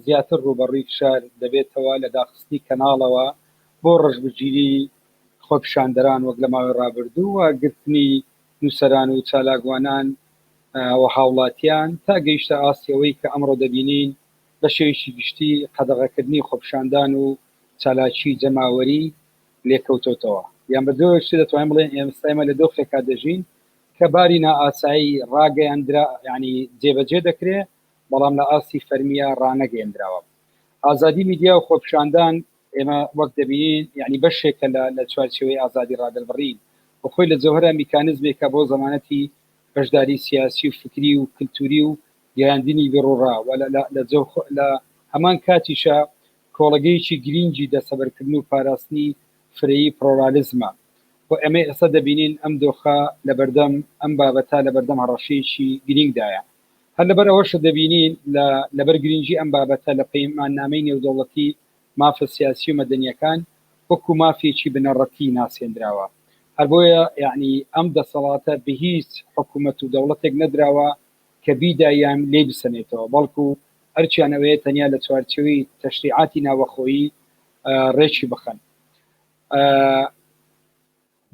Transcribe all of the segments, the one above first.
زیاتر ڕوبەڕووی فشار دەبێتەوە لە داخستنی کەناڵەوە بۆ ڕژبگیری خۆپیشاندەران وەک لە ماوەی ڕابردوو و گرتنی نووسەران و چالاکوانان و هاوڵاتیان تا گەیشتە ئاسیەوەی کە ئەمڕۆ دەبینین بە شێوەیەکی گشتی قەدەغەکردنی خۆپیشاندان و چالاکی جەماوەری لێکەوتۆتەوە یان بەدۆشت دەتوانین بڵێن ئێمە لە دۆخێکا دەژین کە باری نائاسایی ڕاگەیاندرا ینی جێبەجێ دەکرێت بەڵام لە ئاسی فەرمیە ڕانەگەیەندراوە ئازادی میدیا و خۆپیشاندان ئێمە وەک دەبینین یعنی بەشێکە لە چوارچێوەی ئازادی ڕادەربڕین و خۆی لە جەوهرە میکانیزمێکە بۆ زەمانەتی بەشداری سیاسی و فکری و کللتوری و گەیاندنی بڕۆڕا لە هەمان کاتیشە کۆڵگەیەکی گرنگی دەسەبەرکردن و پاراستنی فرەیی پرۆرالیزمە و ئەمە ئێستا دەبینین ئەم دۆخە لە بەردەم ئەم بابەتە لە بەردەم هەڕەشەیەکی گرنگدایە هەر لەبەر ئەوەشە دەبینین لەبەر گرنگی ئەم بابەتە لە پەیماننامەی نێودەوڵەتی مافە سیاسی و مەدەنیەکان وەکو مافێکی بنەڕەتی ناسێنراوە هەر بۆیە یعنی ئەم دەسەڵاتە بە هیچ حکوومەت و دەوڵەتێک نەدراوە کە بیدایان لێ بسەنێتەوە بەڵکو هەرچیانەوەیە تەنیا لە چوارچێوەی تەشریعاتی ناوەخۆیی ڕێکی بخەن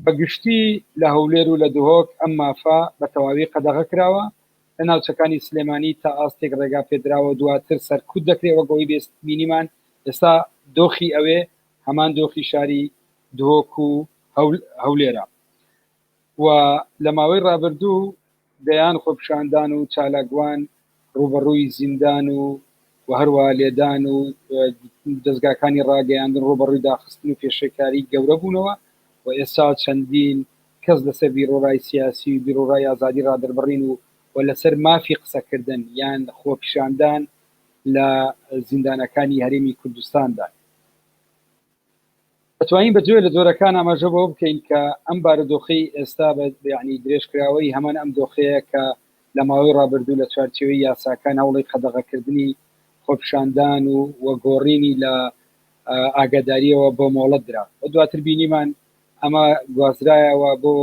بەگشتی لە هەولێر و لە دهۆک ئەم مافە بە تەواوی قەدەغە کراوە لە ناوچەکانی سلێمانی تا ئاستێک ڕێگا پێدراوە دواتر سەرکوت دەکرێت وەگەوەی بینیمان ئێستا دۆخی ئەوێ هەمان دۆخی شاری دهۆک و هەولێرە و لە ماوەی ڕابردوو دەیان خۆپیشاندان و چالاکوان ڕوبەڕووی زیندان و هەروە لێدان و دەستگاکانی ڕاگەیاندن ڕوبەڕووی داخستن و پێشەکاری گەورە بوونەوە و ئێستا چەندین کەس لەسەر بیرۆڕای سیاسی و بیرۆڕای ئازادی ڕادەربڕین و لەسەر مافی قسەکردن یان خۆپیشاندان لە زیندانەکانی هەرێمی کوردستاندا دەتوانین بەجێ لە جۆرەکان ئاماژە بۆ بکەین کە ئەم بارودۆخی ئێستا یعنی درێژکراوەی هەمان ئەم دۆخەیە کە لە ماوەی ڕابردوو لە چوارچێوەی یاساکان هەوڵی قەدەغەکردنی خۆپیشاندان و وەگۆڕینی لە ئاگاداریەوە بۆ مۆڵەت درا و دواتر بینیمان ئەمە گوازرایەوە بۆ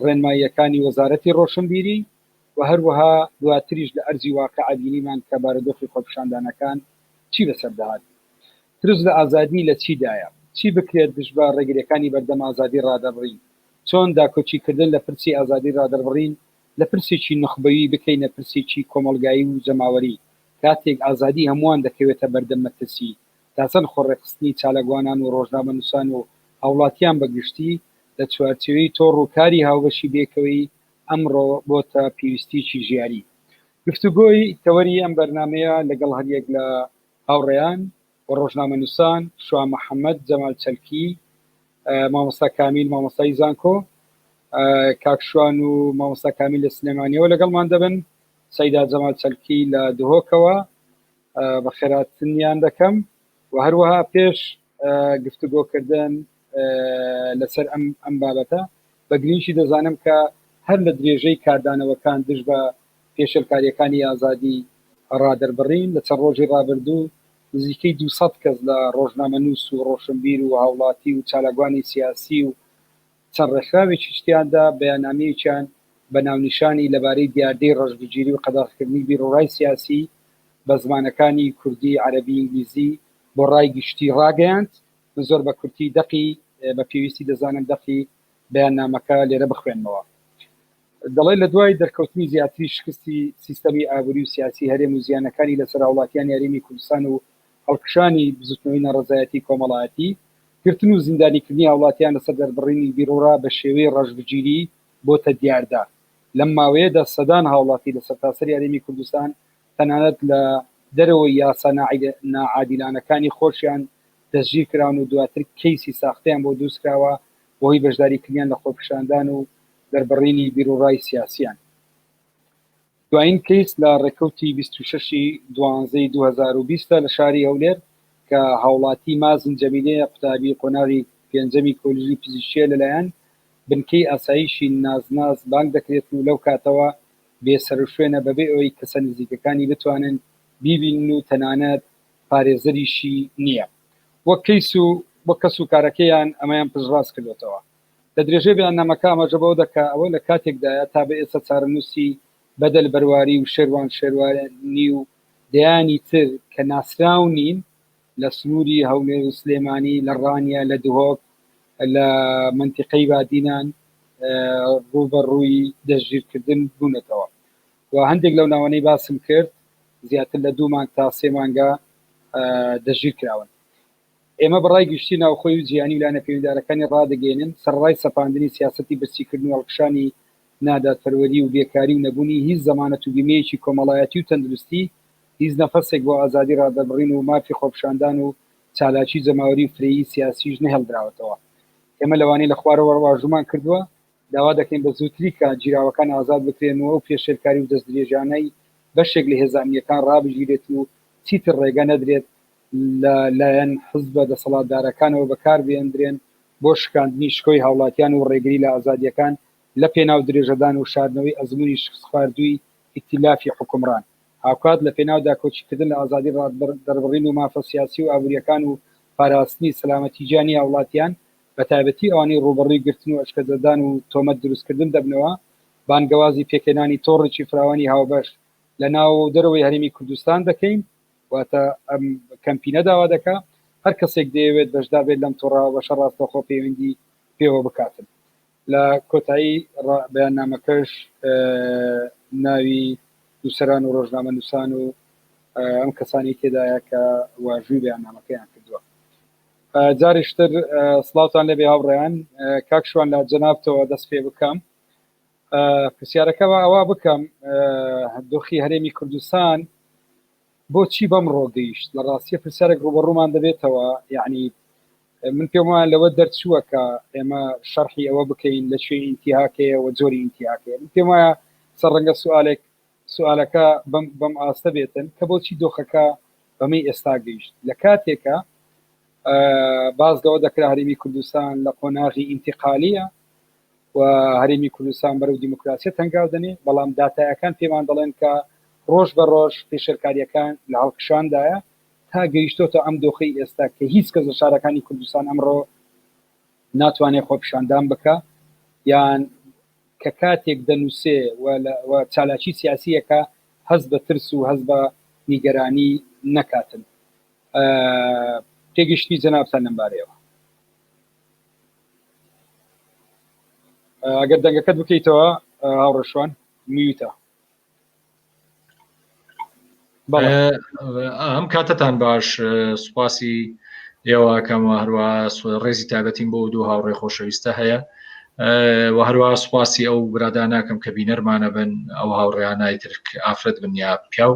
ڕێنماییەکانی وەزارەتی ڕۆشنبیری و هەروەها دواتریش لە ئەرزی واقع بینیمان کە بارودۆخی خۆپیشاندانەکان چی بەسەردەهات ترس لە ئازادی لە چیدایە چی بکرێت دژ بە ڕێگریەکانی بەردەم ئازادی ڕادەبڕین چۆن داکۆچیکردن لە پرسی ئازادی ڕادەبڕین لە پرسێکی نخبەوی بکەین لە پرسێکی کۆمەلگایی و جەماوەری کاتێک ئازادی هەمووان دەکەوێتە بەردەم مەترسی تاسەن خۆڕێخستنی چالەگوانان و ڕۆژنامەنووسان و هاوڵاتیان بەگشتی لە چوارچێوەی تۆڕ و کاری هاوبەشی بێکەوەی ئەمڕۆ بۆتە پێویستیی ژیاری گفتوگۆی تەوەری ئەم بەرنمەیە لەگەڵ هەریەک لە هاوڕێیان و ڕۆژنامەنووسان شوا محەممەد جەمال چەلکی مامۆستا کامیل مامۆستای زانکۆ کاکشوان و مامۆستا کامیل لە سلێمانیەوە لەگەڵمان دەبن سەیدا جەمال چەلکی لە دهۆکەوە بە خێراتنیان دەکەم و هەروەها پێش گفتوگۆکردن لەسەر ئەم بابەتە بە گرنگی دەزانم کە هەر لە درێژەی کاردانەوەکان دژ بە پێشەلکاریەکانی ئازادی ڕادەربڕین لە چەند ڕۆژی ڕابردوو نزیکەی 200 کەس لە ڕۆژنامەنووس و ڕۆشنبیر و هاوڵاتی و چالاکوانی سیاسی و چەند ڕێکخراوێکی شتیاندا بەیاننامەیەکیان بە ناونیشانی لەبارەی دیاردەی ڕەشبگیری و قەدەغەکردنی بیرۆڕای سیاسی بە زمانەکانی کوردی عەرەبی ئینگلیزی بۆ ڕای گشتی ڕاگەیاند زۆر بە کورتی دەقی بە پێویستی دەزانم دەقی بەیاننامەکە لێرە بخوێنمەوە دەڵێ لە دوای دەرکەوتنی زیاتری شکستی سیستەمی ئابووری و سیاسی هەرێم و زیانەکانی لەسەر هاوڵاتیان یاریمی کوردستان و هەڵکشانی بزوتنەوەی نەڕەزایەتی کۆمەڵایەتی گرتن و زیندانیکردنی هاوڵاتیان لەسەر دەربڕینی بیرۆڕا بە شێوەی ڕەشبگیری بۆتە دیاردا لەم ماوەیەدا سەدان هاوڵاتی لە سەرتاسەر یاریمی کوردستان تەنانەت لە دەرەوەی یاسا ناعادیلانەکانی خۆشیان دەستگیر کراون و دواتر کەیسی ساختیان بۆ دروستکراوە بۆی بەشداریکردیان لە خۆپیشاندان و دەربڕینی بیرۆڕای سیاسیان دوایین کەیس لە ڕێکەوتی 26 دوانزەی 2020 لە شاری هەولێر کە هاوڵاتی مازن جەمیلەیە قوتابی قۆناغی پێنجەمی کۆلیژی پزیشکیە لەلایەن بنکەی ئاسایشی نازناز بانگ دەکرێت و لەو کاتەوە بێسەرشوێنە بەبێ ئەوەی کەسە نزیکەکانی بتوانن بیبین و تەنانەت پارێزەریشی نییە وەک کەیس و بۆ کەس و کارەکەیان ئەمەیان پشتڕاست کردوێتەوە لە درێژەی بەیاننامەکە ئاماژە بەوە دەکا ئەوە لە کاتێکدایە تا بە ئێستا چارەنووسی بەدەل بەرواری و شێروان شێروانی و دەیانی تر کە ناسراو نین لە سنووری هەولێر و سلێمانی لە ڕانیا لە دهۆک لە منتیقەی بادینان ڕوبەڕووی دەستگیرکردن بوونەتەوە و هەندێک لەو ناوانەی باسم کرد زیاتر لە 2 مانگ تا 3 مانگە دەژیر کراون. ئێمە بەڕای گشتی ناوخۆی و جیانی ولانە پەیوەنددارەکانی ڕادەگەێنن سەرڕای سەپاندنی سیاسەتی بەرچیکردن و هەڵکشانی نادادپەروەری و بێکاری و نەبوونی هیچ زەمانەت و بیمەیەکی کۆمەڵایەتی و تەندروستی هیچ نەفەسێک بۆ ئازادی ڕادەبڕین و مافی خۆپشاندان و چالاکی جەماوەری و فرەیی سیاسیش نەهێڵدراوەتەوە. ئێمە لەوانەی لە خوارەوە ڕواژومان کردووە داوا دەکەین بە زووتری کە جیراوەکان ئازاد بکرێنەوە و پێشێرکاری و دەستدرێژانەی بەشێک لە هێزانیەکان ڕابژگیرێت و چیتر ڕێگە نەدرێت لایەن حزبە دەسەڵاتدارەکانەوە بەکار بێندرێن بۆ شکاندنی شکۆی هاوڵاتیان و ڕێگری لە ئازادیەکان لە پێناو درێژەدان و شاردنەوەی ئەزمموی شخصخواردووی ئیتیلافی حکومڕان هاوکات لە پێناودا کۆچیکردن لە ئازادی دەربڕین و مافە سیاسی و ئابوووریەکان و پاراستنی سەلامەتی گیانی هاوڵاتیان بە تایبەتی ئەوانەی ڕوبەڕووی گرتن و ئەشکەدەدان و تۆمەت دروستکردن دەبنەوە بانگەوازی پێکێنانی تۆڕێکی فراوانی هاوبەش لە ناو دەرەوەی هەرێمی کوردستان دەکەین واتە ئەم کەمپینە داوا دەکا هەر کەسێک دەیەوێت بەشدا بێت لەم تۆڕەوە بەشە ڕاستەخۆ پەیوەندی پێوە بکاتن. لە کۆتایی بەیاننامەکەش ناوی دووسەران و ڕۆژنامە نووسان و ئەم کەسانی تێدایە کە واژووی بەیاننامەکەیان کردووە. جاریشتر سڵاوتان لەبێ هاوڕێیان کاکشوان لە جەنابتەوە دەست پێ بکەم پرسیارەکەەوە ئەوە بکەم دۆخی هەرێمی کوردستان بۆچی بەم ڕۆگەیشت لە ڕاستیە پرسیارێک ڕوبەڕوومان دەبێتەوە یعنی من پێمان لەوە دەرچووە کە ئێمە شەرحی ئەوە بکەین لە شوێ ئینتیهاکەیە و جۆری ئینتیهاکەیە من پێم وایە سەرڕەنگە سوالەکە بەم ئاستە بێتن کە بۆچی دۆخەکە بەمەی ئێستا گەیشت لە کاتێکە باز لەوە دەکرا هەرێمی کوردستان لە قۆناغی ئینتیقالیە و هەرێمی کوردستان بەرەو دیموکراسی هەنگاو دەنێ بەڵام داتایەکان پێمان دەڵێن کە ڕۆژ بە ڕۆژ پێشێرکاریەکان لە هەڵکشاندایە تا گەیشتۆتە ئەم دۆخەی ئێستا کە هیچ کەس لە شارەکانی کوردستان ئەمڕۆ ناتوانێت خۆپیشاندان بکە یان کە کاتێک دەنووسێ و چالاکی سیاسیەکە هەز بە ترس و هەز بە نیگەرانی نەکاتن. تێگەشتی جەنابتان لەمبارەیەوە ئەگەر دەنگەکەت بکەیتەوە هاوڕێشوان میوتە. ئەم کاتتان باش سوپاسی ئێوە کەمە هەروە ڕێزی تایبەتیم بۆ دوو هاوڕێ خۆشەویستە هەیە و هەروە سوپاسی ئەو براداناکەم کە بینەرمانە بن ئەو هاوڕێیانای تر ئافرەت بن یا پیاو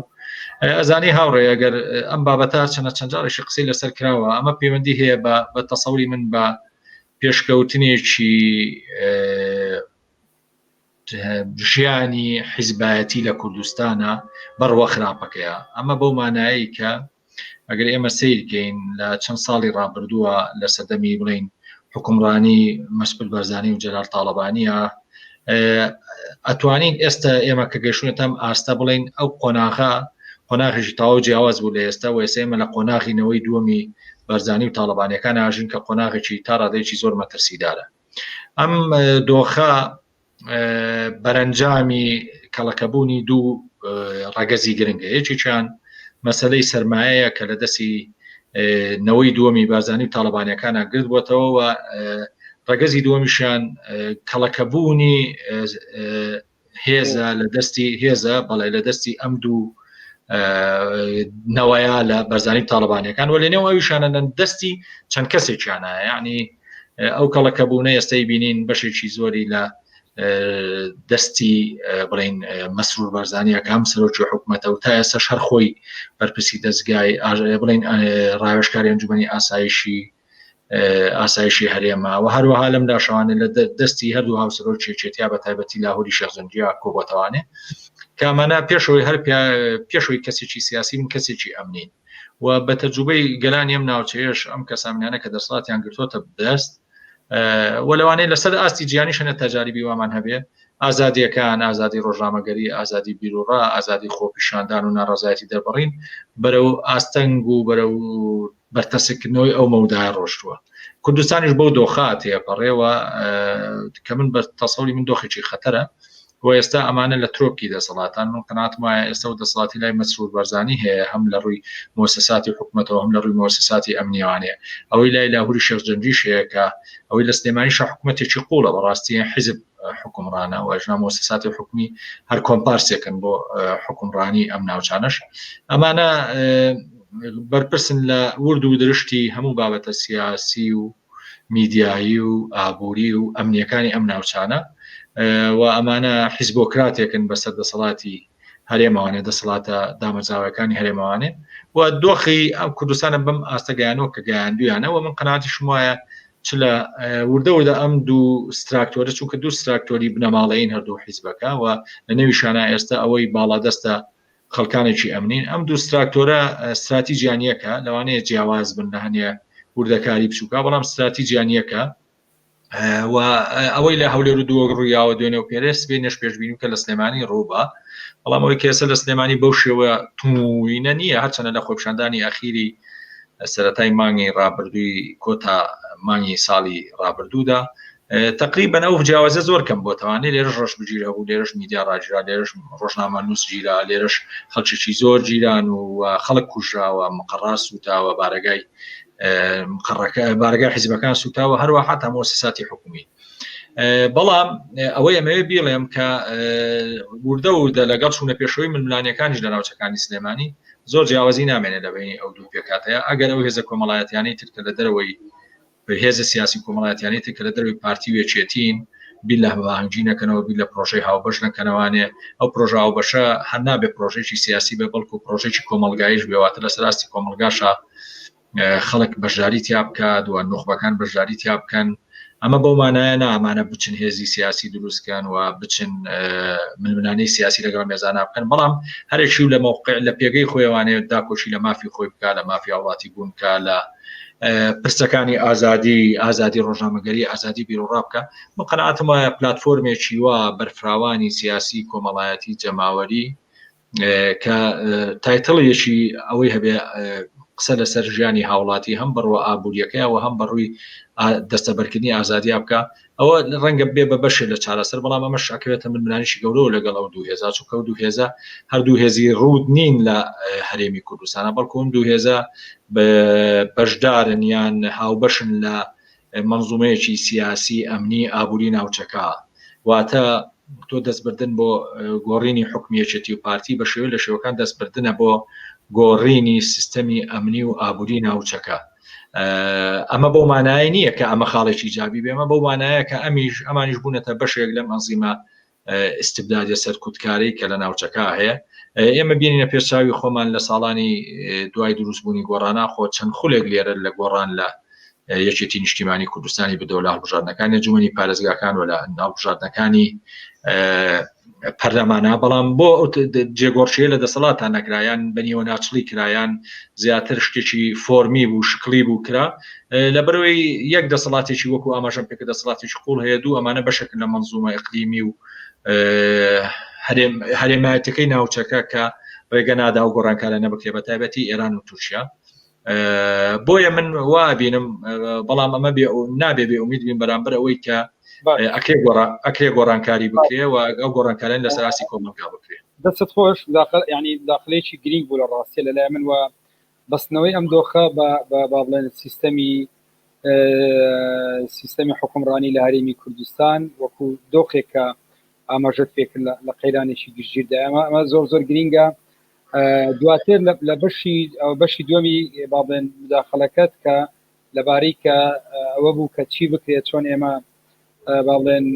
ئەزانی هاوڕێ ئەگەر ئەم بابەتە چەند جارێکی قسەی لەسەر کراوە ئەمە پەیوەندی هەیە بە تەسەوری من بە پێشکەوتنێکی ژیانی حیزبایەتی لە کوردستانە بەڕوە خراپەکەیە ئەمە بەو مانایی کە ئەگەر ئێمە سیرگەین لە چەند ساڵی ڕابردووە لە سەردەمی بڵین حکومڕانی مەسعود بەرزانی و جەلال تاڵەبانیە ئەتوانین ئێستا ئێمە کە گەیشتونێت ئەم ئاستا بڵین ئەو قۆناغێکی تاوا جیاواز بوو لە ئێستا و ئێستا ئێمە لە قۆناغینەوەی دووەمی بەرزانی و تاڵەبانیەکان ئاژین کە قۆناغێکی تا ڕادەیەکی زۆر مەترسیدارە. ئەم دۆخە بەرەنجامی کەڵەکەبوونی دوو ڕەگەزی گرنگە یەکێکیان مەسەلەی سەرمایەیە کە لە دەستی نەوەی دووەمی بارزانی و تاڵەبانیەکانە گرت بووەتەوە و ڕەگەزی دووەمیشیان کەڵەکەبوونی هێزە لە دەستی هێزە بەڵێ لە دەستی ئەم دوو نەوەیە لە بەرزانی تاڵەبانیەکان و لەنێو ئەویشانە دەستی چەند کەسێکیانە یعنی ئەو کەڵەکەبوونە ئێستای بینین بەشێکی زۆری لە دەستی بڵین مەسرور بەرزانیەکە ئەم سەرۆکی حکوومەتە و تا ئێستا شەر خۆی بەرپرسی دەستگای بڵین ڕاوێژکاری ئەنجومەنی ئاسایشی هەرێمە و هەروەها لەمدا شەوانە لە دەستی هەردوو هاوسەرۆکی چێتیا بە تایبەتی لاهوری شێخزەنجیا کۆبەتەوانێ کامانە پێشەوەی هەر پێشەوەی کەسێکی سیاسی من کەسێکی ئەمنین و بە تەجروبەی گەلانی ئەم ناوچەیەش ئەم کەسامنیانە کە دەسەڵاتیان گرتوۆتە بەدەست و لەوانەیە لەسەر ئاستی جیانی شەنە تەجاریبی وامان هەبێ ئازادیەکان ئازادی ڕۆژنامەگەری ئازادی بیرروڕا ئازادی خۆپیشاندان و ناڕازایەتی دەربڕین بەرەو ئاستەنگ و بەرەو بەرتەسکردنەوەی ئەو مەودای ڕۆشتووە کوردستانیش بەو دۆخات هەیە پەڕێوە کە من بە تەسەوری من دۆخێکی خەتەرە و ئێستا ئەمانە لە ترۆکی دەسەڵاتان من قەناعەتم وایە ئێستا و دەسەڵاتی لای مەسعود بەرزانی هەیە هەم لە ڕووی مؤسساتی حکوومەتەوە هەم لە ڕووی مؤسساتی ئەمنیوانەیە ئەوەی لای لاهوری شێخزەنجیش هەیە کە ئەوەی لە سلێمانیش حکوومەتێکی قوڵە بەڕاستی حیزب حکومڕانە و ژنا مؤسساتی حکومی هەر کۆمپارسێکن بۆ حکومڕانی ئەم ناوچانش ئەمانە بەرپرسن لە ورد و درشتی هەموو بابەتە سیاسی و میدیایی و ئابووری و ئەمنیەکانی ئەم ناوچانە و ئەمانە حیزبۆکراتێکن بەسەر دەسەڵاتی هەرێمەوانێ دەسەڵاتە دامەزراوەکانی هەرێمەوانێ و دۆخی ئەم کوردستانە بەم ئاستەگەیانەوە کە گەیاندویانەوە من قەناعەتیشم وایە چ لە وردەوردە ئەم دوو ستراکتۆرە چونکە دوو ستراکتۆری بنەماڵەیین هەردوو حیزبەکە و لە نێویشانە ئێستا ئەوەی باڵادەستە خەڵکانێکی ئەمنین ئەم دوو ستراکتۆرە استراتیجیانیەکە لەوانەیە جیاواز بن لە هەنێ وردەکاری بچووکە بەڵام استراتیجیانیەکە و ئەوەی لە هەولێر و دووە ڕوویاوە دوێنێ و پێرێس بێنش پێشبینی کە لە سلێمانی ڕووبە بەڵام ئەوەی کێسە لە سلێمانی بەو شێوە توینە نییە هەرچەنە لە خۆپشاندانی ئەخیری سەرەتای مانگی ڕابردووی کۆتا مانگی ساڵی ڕابردوودا تقریبا ئەو جیاوازە زۆر کەم بۆتەوانێت لێرەش ڕۆژ بگیرە بوو لێرەش میدیا ڕاجرا لێرەش ڕۆژنامە نووس گیرا لێرەش خەڵکیی زۆر جیران و خەڵک کوژراوە مقڕا سوتاوە بارگای حیزبەکان سوتاوە هەروە حتا مؤسساتی حکومی بەڵام ئەوەی ئەمەوێ بیڵێم کە وردە لەگەڵ چوونە پێشەوەی ململانیەکانیش لە ناوچەکانی سلێمانی زۆر جیاوازی نامێنێت لەبینی ئەو دوو پێکاتەیە ئەگەر ئەو هێزە کۆمەڵایەتیانەی ترکە لە دەرەوەی هێزە سیاسی کۆمەڵایەتیانی ترکە لە دەروی پارتی وێچێتین بی لە هەواهنگجی نەکەنەوە بی لە پرۆژەی هاوبەش نەکەنەوانێ ئەو پرۆژە هاوبەشە هەر نابێ پرۆژێکی سیاسی بە بەڵکو پرۆژێکی کۆمەلگاییش بێواتە لە سەراستی کۆمەلگاشە خەڵک بەشداری تیا بکات و نوخبەکان بەشداری تیا بکەن ئەمە بەو مانایە نامانە بچن هێزی سیاسی دروستکەن و بچن ململانەی سیاسی لەگەڵ مێزانە بکەن بەڵام هەرێکی لە موقع لە پێگەی خۆیوانێ داکۆشی لە مافی خۆی بکە لە مافی وڵاتی بوون کە لە پرسەکانی ئازادی ڕۆژنامەگەری ئازادی بیرۆڕا بکە من قەناعەتم وایە پلاتفۆرمێکی وە بەرفراوانی سیاسی کۆمەڵایەتی جەماوەری کە تایتڵێکی ئەوەی هەبێ قسە لەسەر ژیانی هاوڵاتی هەم بڕوە ئابوووریەکەی و هەم بەڕووی دەستەبەرکردنی ئازادیا بکە ئەوە ڕەنگە بێ بە بەشێ لە چارەسەر بەڵام ئەمە شاکرێتە ململانیشی گەورەوە لەگەڵ ئەو دوو هێزا چونکە ئەو دوو هێزە هەردوو هێزی ڕوود نین لە هەرێمی کوردستانە بەڵکو دوو هێزە بەشدارن یان هاوبەشن لە منزومەیەکی سیاسی ئەمنی ئابووری ناوچەکە واتە تۆ دەستبردن بۆ گۆڕینی حکومیەتی و پارتی بە شێوە لە شێوەکان دەستبردنە بۆ گۆڕینی سیستەمی ئەمنی و ئابووری ناوچەکە ئەمە بۆ مانای نییە کە ئەمە خاڵێکی جابی بێمە بۆ مانایە کە ئەمانیش بوونەتە بەشێک لەم ئەنزیمە استبدادی سەرکوتکاری کە لە ناوچەکە هەیە ئێمە بینینە پێشاوی خۆمان لە ساڵانی دوای دروستبوونی گۆڕانە خۆ چەند خولێک لێرە لە گۆڕان لە یەکێتی نیشتیمانی کوردستانی بدەوە لە هەڵبژاردنەکانی جومنی پارێزگاکان و لە هەڵبژاردنەکانی پەرلەمانە بەڵام بۆ جێگۆڕچیە لە دەسەڵاتان نەکرایان بەنیوە ناچڵی کرایان زیاتر شتێکی فۆرمی بوو شکلی بوو کرا لە بەرەوەی یەک دەسەڵاتێکی وەکو ئاماژەم پێکە دەسەڵاتێکی قوڵ هەیە دوو ئەمانە بەشێکن لە منزومە ئیقلیمی و هەرێمایەتەکەی ناوچەکە کە ڕێگە نادا و گۆڕانکارە نەبکرێ بە تایبەتی ئێران و تورکیا بۆیە من وابینم بەڵام ئەمە نابێ بێ ئومید بین بەرامبەر ئەوەی کە ئەکرێ گۆڕانکاری بکرێ و ئەو گۆڕانکاران لە سەراسی کۆمەلگا بکرێ دەست خۆش ینی داخلێکی گرنگ بوو لە ڕاستی لەلای من و بەستنەوەی ئەم دۆخە بە بڵێن سیستەمی حکومڕانی لە هەرێمی کوردستان وەکو دۆخێکە ئاماژەت پێکرد لە قەیرانێکی گشتگیردا ئەمە زۆر گرینگە دواتر لە بەشی دووەمی بابڵێن مداخەلەکەت کە لەبارەی کە ئەوە بوو کە چی بکرێت چۆن ئێمە باڵێن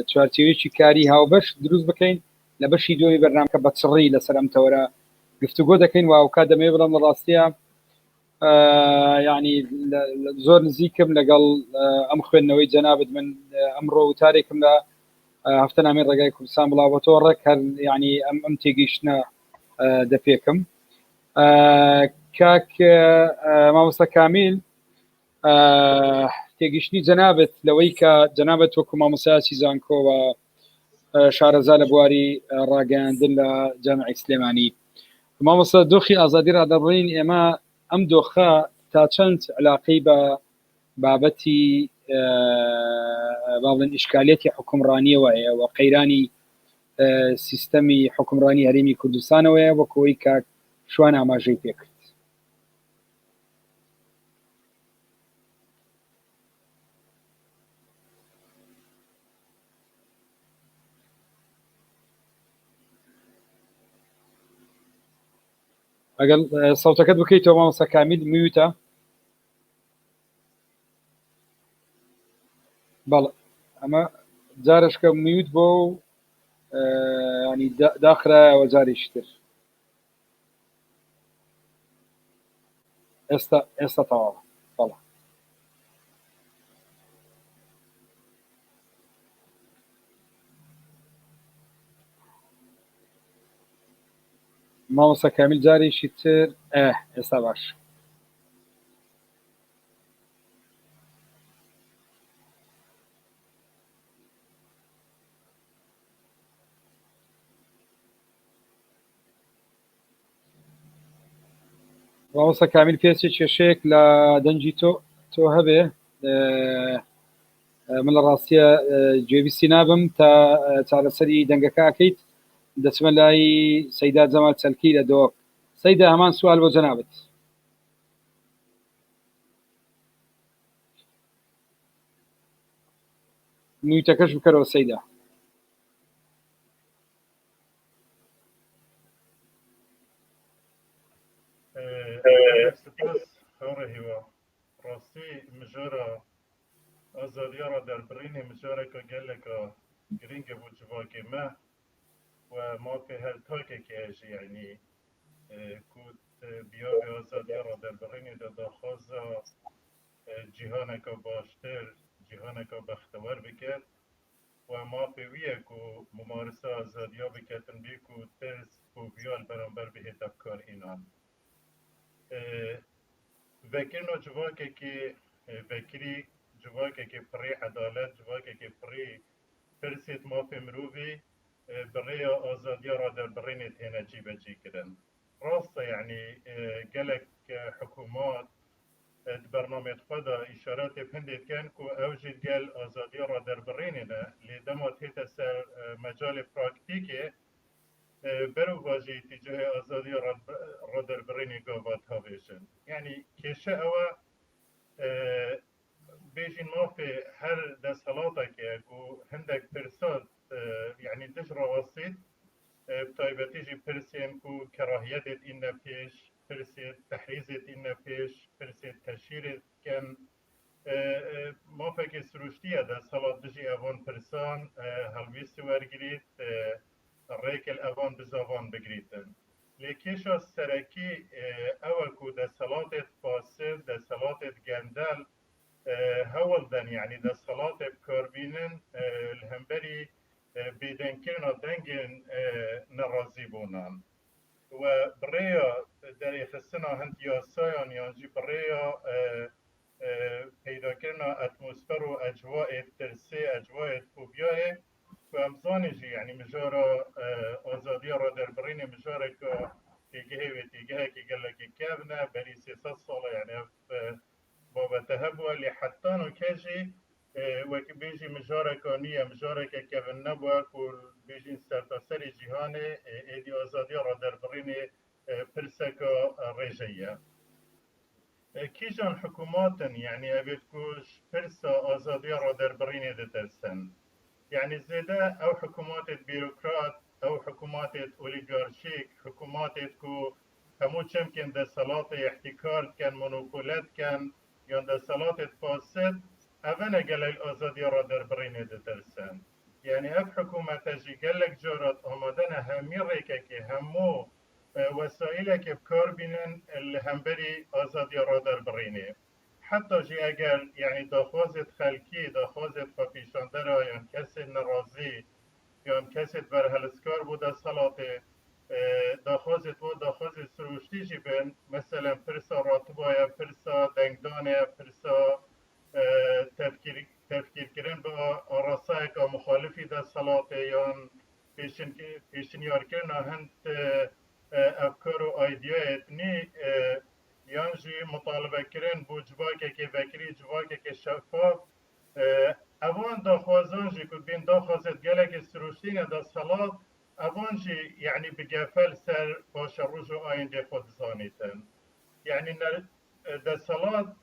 چوارچێوێکی کاری هاوبەش دروست بکەین لە بەشی دووەمی بەرنامکە بەچڕی لەسەر ئەم تەوەرە گفتوگۆ دەکەین و ئەو کات دەمێ بڵم لە ڕاستیە ینی زۆر نزیکم لەگەڵ ئەم خوێندنەوەی جەنابەت من ئەمڕۆ وتارێکم لە هەفتە نامەی ڕێگای کوردستان بڵاوەتەوە ڕێک هەر ینی ئەم تێگەیشتنە دەپێکم کاک مامۆستا کامیل تێگەیشتنی جەنابەت لەوەی کە جەنابەت وەکو مامۆستایەکی زانکۆ و شارەزا لە بواری ڕاگەیاندن لە جامعی سلێمانی مامۆستا دۆخی ئازادی ڕادەبڕین ئێمە ئەم دۆخە تا چەند علاقەی بە بابەتی باڵێن ئیشکالێتی حکومڕانیەوە هەیە و قەیرانی سیستەمی حکومڕانی هەرێمی کوردستانەوەیە وەکەوەی کاک شوان ئاماژەی پێکرد. ئەگەر سەوتەکەت بکەیتەوە مامۆستا کامیل میوتە. بەڵێ ئەمە جارشکە میوت بۆ ینی داخرایەوە جارێکی تر. ئێستا تەواوە. بەڵێ مامۆستا کامیل جارێکی تر ئێستا باش. مامۆستا کامیل پێچێ کێشەیەک لە دەنجی تۆ هەبێ من لە ڕاستیە گوێبیستی نابم تا چارەسەری دەنگەکە ئەکەیت دەچمە لای سەیدا جەمال چەلکی لە دۆک. سەیدا هەمان سوال بۆ جەنابەت. میوتەکەش بکەرەوە سەیدا. راستی مجارا آزادیارا در برین مجارا که گله که گرینگ بود جواکی ما و ما که هر تاکه که یعنی کود بیا به آزادیارا در برین داخواز جهان که باشتر جهان که بختور بکرد و ما پیویه که ممارسه آزادیا بکتن بی که ترس و بیال برانبر به تفکار اینان وکرنو جواکه که وکری جواکه که پری عدالت جواکه که پری پرسید ما فی مروفی برای آزادی را در برین تینجی بجی کردن راسته یعنی گلک حکومات برنامه خدا اشارات پندید کن که اوجید گل آزادی را در برین نه لیدما تیت سر مجال پراکتیکه برو واجه تجاه آزادی را در برین گاوات ها بشن یعنی کشه اوه بیشین ما في هر دستلاتا که هندک پرساد یعنی دش رواسید بطایبتیجی پرسین که کراهیتت این پیش پرسید تحریزت این پیش پرسید تشیرت کن ما فکر سروشتیه دستلات دجی اوان پرسان هلویستی ورگرید ریکل اوان بزاوان بگریدن لیکیش از سرکی اول که دستلاتت فاسد دستلاتت گندل هولدن يعني ده صلاة بكربينن الهمبري بيدن كرنا دنجن نرازي بونان وبريا داري خسنا هند ياسايان يانجي بريا پیدا كرنا اتموسفر و اجواء ترسي اجواء فوبياه وامزاني جي يعني مجارة آزادية را در برين مجارة كيجهي وتيجهي كيجلك كابنا بري 300 صالة يعني بابتها بوا اللي حتانو كاجي وكي بيجي مجاركانية مجاركة كابن نبوا كل بيجي سرتاسري جهاني ايدي آزادي را در بريني پرسكا ريجية كيجان حكوماتن يعني ابيت كوش پرسا آزادي را در بريني دترسن يعني زيدا او حكومات بيروقراط او حكومات اوليغارشيك حكومات كو همو چمكن ده صلاة احتكار كان مونوبولات كان یا دستلات فاسد اولا گلل آزادی را در برینه دترسن یعنی اف حکومت جی گلک جارت آمدن همی ریکه که همو وسایل که بکار بینن الهمبری آزادی را در برینه حتی جی اگر یعنی داخوازت خلکی داخوازت فپیشانده را یا کسی نرازی یا کسی برهلسکار بود دستلات داخوازت و داخوازت سروشتی جی بین مثلا پرسا راتبایا پرسا دنگدانه پرسا تفکیر کردن با آراسای که مخالفی در صلاة یا پیشنیار کردن هند افکار و آیدیایت نی یان جی مطالبه کردن بو جواکه که وکری جواکه که شفاف اوان داخوازان جی که بین داخوازت گلک سروشتین دا سالات اوان جی یعنی بگفل سر باش روز و آینده خود زانیتن یعنی دا سالات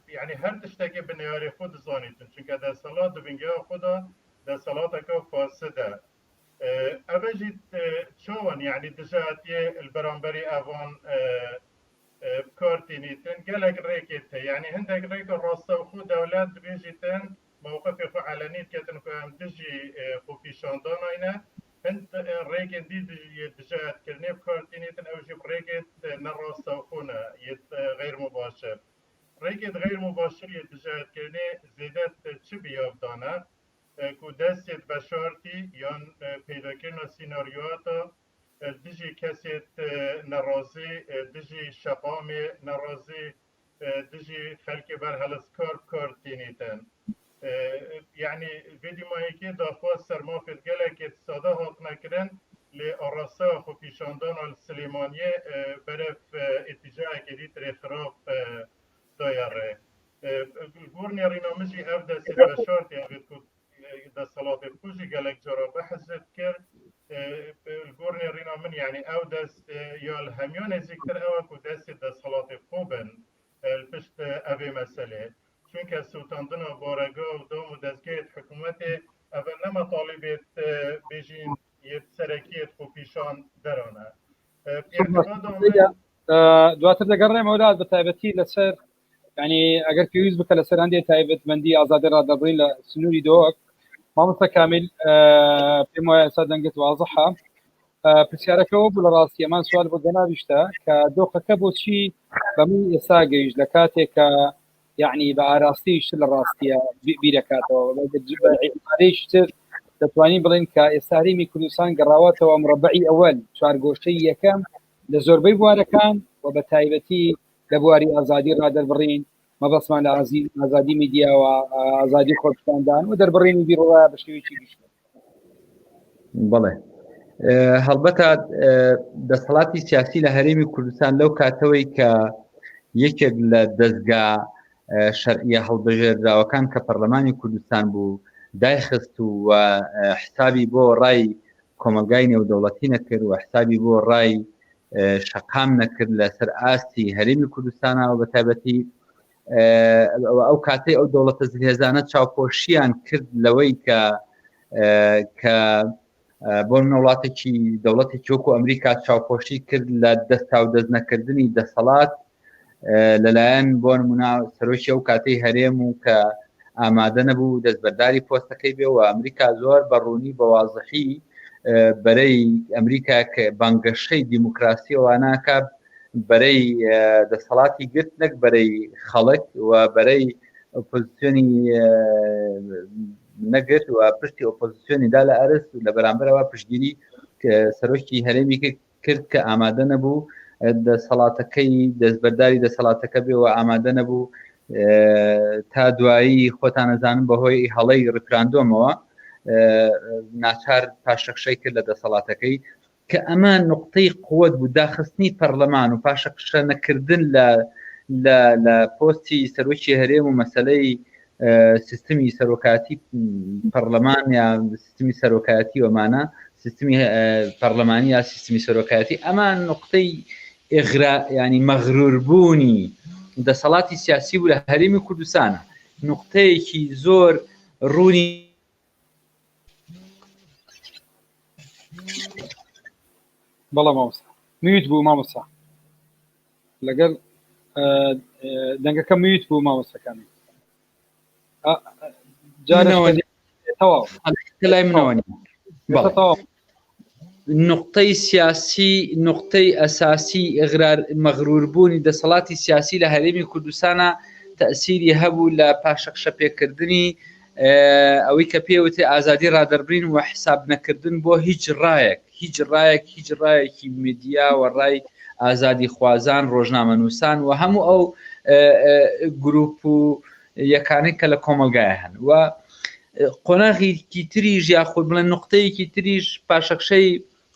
یعنی هر تشتکی بنیاری خود زانیتن چونکه دا سالات دو بینگه خدا دا سالات که فاسده اوجید چون یعنی دجاتیه البرانبری اوان کارتینیتن گلک ریکیت یعنی هندک ریک راسته خود دولت بیجیتن موقف خو علنی کتن که هم دجی خو پیشاندان اینه هند ریکن دی دجات کرنی کارتینیتن اوجی ریکت نراسته خونه یت غیر مباشر ریکت غیر مباشر یت دجات کرنی زیدت چی بیافدانه که دستت بشارتی یا پیدا کردن سیناریوهاتا دجی کسیت نرازی دجی شقام نرازی دجی خلق بر هلسکار کارتینیتن یعنی ویدی ماهی که داخواست سرمافت گله که ساده هات نکرن لی آراسته خو پیشاندان السلیمانیه برف اتجاه کدید رخراف دایره گورنی رینامجی اف دست بشارتی اوید کد دا صلاة بوجي قالك جرا بحثت كر الجورني رينا من يعني او دست يا الهميون زيكتر او كو دست دا صلاة خوبن البشت ابي مسألة چونك سلطاندنا بارگا و دوم دستگاه حكومتي اول نما طالبت بيجين يتسركيت خو پیشان درانه دواتر دقرنا مولاد بتايبتي لسر يعني اگر فيوز بك لسر عندي تايبت مندي ازادي رادبرين لسنوري دوك ما متكامل بما صدقت واضحه بسياركو بالراس يمان سؤال بدنا بيشتا كدوخه كبو شي بمي يساقج لكاتك يعني باراستيش للراستيه بيركاتو ليش تتواني بلين كاساريمي كردستان قراوات ومربعي اول شعر قوشي يكم لزوربي بواركان وبتايبتي لبواري ازادي رادبرين ما بس مع ازادي ميديا وازادي خودستاندان ودربرين بيروا بشوي شيء بله هەڵبەتە دەسەڵاتی سیاسی لە هەرێمی کوردستان لەو کاتەوەی کە یەکێک لە دەستگا شەرعیە هەڵبژێردراوەکان کە پەرلەمانی کوردستان بوو دایخست و حسابی بۆ ڕای کۆمەلگای نێودەوڵەتی نەکرد و حسابی بۆ ڕای شەقام نەکرد لەسەر ئاستی هەرێمی کوردستانەوە بە تایبەتی ئەو کاتەی ئەو دەوڵەتە زلهێزانە چاوپۆشیان کرد لەوەی کە بۆ وڵاتێکی دەوڵەتێکی وەکو ئەمریکا چاوپۆشی کرد لە دەستا و دەستنەکردنی دەسەڵات لەلایەن بۆ نمونە سەرۆکی ئەو کاتەی هەرێم و کە ئامادە نەبوو دەستبەرداری پۆستەکەی بێ و ئەمریکا زۆر بەڕوونی بەوازحی بەرەی ئەمریکا کە بانگەشەی دیموکراسی ئەواناکە بەرەی دەسەڵاتی گرت نەک بەرەی خەڵک و بەرەی ئۆپۆزیسیۆنی نەگرت و پشتی ئۆپۆزیسیۆنی دا لە ئەرس لە بەرامبەرەوە پشتگیری سەرۆکی هەرێمی کرد کە ئامادە نەبوو دەسەڵاتەکەی دەستبەرداری دەسەڵاتەکە بێ و ئامادە نەبوو تا دوایی خۆتان نەزانم بەهۆی هەڵەی ڕپراندۆمەوە ناچار پاشەخشەی کرد لە دەسەڵاتەکەی کە ئەمە نقطەی قووەت بوو داخستنی پەرلەمان و پاشەخشە نەکردن لە پۆستی سەرۆکی هەرێم و مەسەلەی سیستمی سەرۆکاتی پەرلەمان یا سیستمی سەرۆکاتی وەمانە سیستمی پەرلەمانی یا سیستمی سەرۆکاتی ئەمان نقطەی ئغرا ینی مەغروربوونی دەسەڵاتی سیاسی بوو لە هەرێمی کوردستانە نقطەیەکی زۆر ڕوونی بەڵام مامۆستا میوت بوو مامۆستا لەگەڵ دەنگەکە میوت بوو مامۆستاکانی لای منەوەنی نقطەی سیاسی نقطەی ئەساسی ئغرار مەغروربوونی دەسەڵاتی سیاسی لە هەرێمی کوردستانە تەسیری هەبوو لە پاشەخشە پێکردنی ئەوەی کە پێوتێ ئازادی ڕادەربرین و حساب نەکردن بۆ هیچ ڕایەکی میدیا و ڕای ئازادی خوازان ڕۆژنامە نووسان و هەموو ئەو گروپ و یەکانەی کە لە کۆمەلگایە هەن و قۆناغێکی تریش یاخود بڵێن نقطەیەکی تریش پاشەخشەی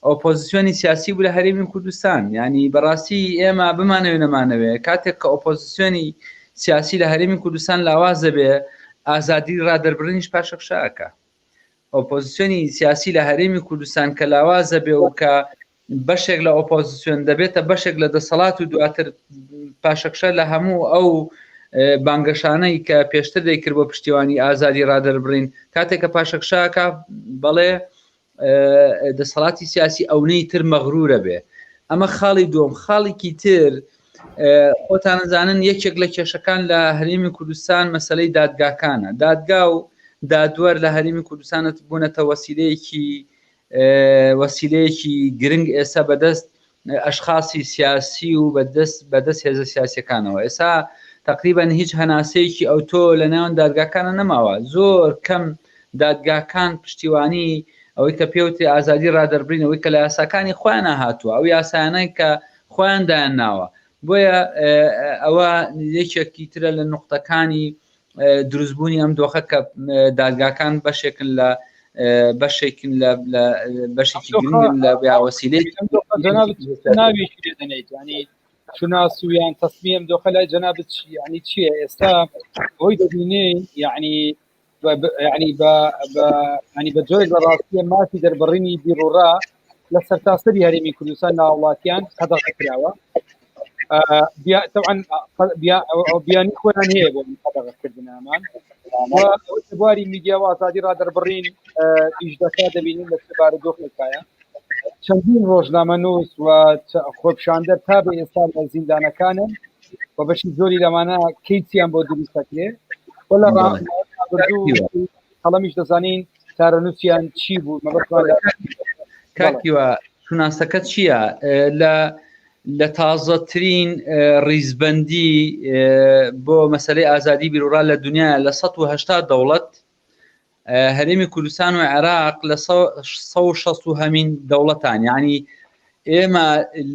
ئۆپۆزیسیۆنی سیاسی بوو لە هەرێمی کوردستان ینی بەڕاستی ئێمە بمانەوێ نەمانەوێ کاتێک کە ئۆپۆزیسیۆنی سیاسی لە هەرێمی کوردستان لاوازە بێ ئازادی ڕادەربڕینیش پاشەکشاکە. ئۆپۆزیسیۆنی سیاسی لە هەرێمی کوردستان کە لاوازە بێ و کە بەشێک لە ئۆپۆزیسیۆن دەبێتە بەشێک لە دەسەڵات و دواتر پاشەکشە لە هەموو ئەو بانگەشانەی کە پێشتر دەیکرد بۆ پشتیوانی ئازادی ڕادەربڕین کاتێک کە پاشەکشاکە بەڵێ دەسەڵاتی سیاسی ئەوەی تر مەغرورە بێ. ئەمە خاڵی دووەم. خاڵێکی تر خۆتان نزانن یەکێک لە کێشەکان لە هەرێمی کوردستان مەسەلەی دادگاکانە. دادگا و دادوەر لە هەرێمی کوردستانت بوونەتە وەسیلەیەکی گرنگ ئێستا بەدەست ئەشخاصی سیاسی و بەدەست هێزە سیاسیەکانەوە. ئێستا تقریبا هیچ هەناسەیەکی ئەوتۆ لە ناوەن دادگاکانە نەماوە. زۆر کەم دادگاکان پشتیوانی ئەوەی کە پێوتی ئازادی ڕادەربڕین ئەوەی کە لە یاساکانی خۆیان هاتووە ئەو یاسایانەی کە خۆیان دایان ناوە. بۆیە ئەوە یەکێکی ترە لە نقطەکانی دروستبوونی ئەم دۆخە کە دادگاکان بەشێکن لە بەشێکی گرنگن لە وەسیلەی ناویشی دەنێت ینی شوناسویان تەسمیم دۆخە لای جەنابەت ینی چییە ئێستا ئەوی دەبینێ ینی بە جۆی لە ڕاستیە مافی دەربڕینی بیرۆڕا لە سەرتاسەری هەرێمی کوردستان ناوڵاتیان قەدەغەکراوە. طبعا بیانی خۆیان هەیە بۆ قەدەغەکردنامان بواری میدیا و ئازادی ڕادەربڕین ئیشدەکە دەبینین لە سەبارە دۆخێکایە چەندین ڕۆژنامە نووس و خۆپشاندەر تا بە ئێستا لە زیندانەکانن و بەشی زۆری لەمانە کەیچیان بۆ دروستەکرێ و لە هەڵەمیش دەزانین تارەنووسیان چی بوو کاکیوە شوناسەکە چییە لە تازەترین ڕیزبەندی بۆ مەسەلەی ئازادی بیرۆڕا لە دنیا لە 180 دەوڵەت هەرێمی کوردستان و عێراق لە 160 دەوڵەتان یعنی ئێمە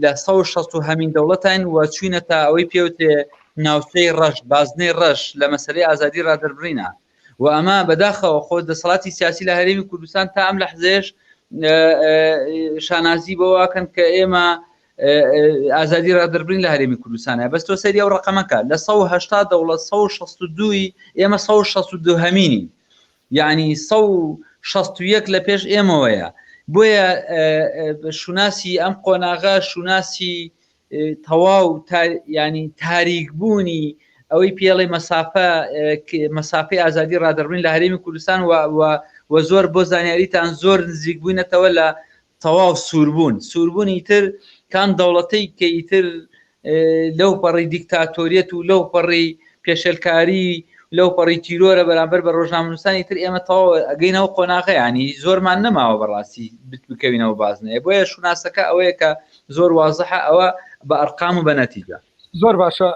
لە 160 دەوڵەتان و چوینەتە ئەوەی پێوتێ ناوچەی ڕەش بازنەی ڕەش لە مەسەلەی ئازادی ڕادەربڕینە و ئەمە بەداخەوە خۆ دەسەڵاتی سیاسی لە هەرێمی کوردستان تا ئەم لەحزێش شانازی بەواکەن کە ئێمە ئازادی ڕادەربڕین لە هەرێمی کوردستانە. بەس تۆ سەری ئەو ڕقەمەکە لە 180 دەوڵەت 162 ئێمە 162 هەمینین یعنی 161 لە پێش ئێمەوەیە. بۆیە شوناسی ئەم قۆناغا شوناسی تەواو ینی تاریکبوونی ئەوەی پێڵێ مەسافەی ئازادی ڕادەربڕین لە هەرێمی کوردستان و زۆر بۆ زانیاریتان زۆر نزیک بووینەتەوە لە تەواو سووربوونی تر کام دەوڵەتەی کە ئیتر لەو پەڕی دیکتاتۆریەت و لەو پەڕی پێشێلکاری لەو پەڕی تیرۆرە بەرامبەر بە ڕۆژنامەنووسانی تر ئێمە تەواو ئەگەینەوە قۆناغە ینی زۆرمان نەماوە بەڕاستی بکەوینەوە بازنەیە. بۆیە شوناسەکە ئەوەیە کە زۆر وازەحە ئەوە بە ئەرقام و بە نەتیجە. زۆر باشە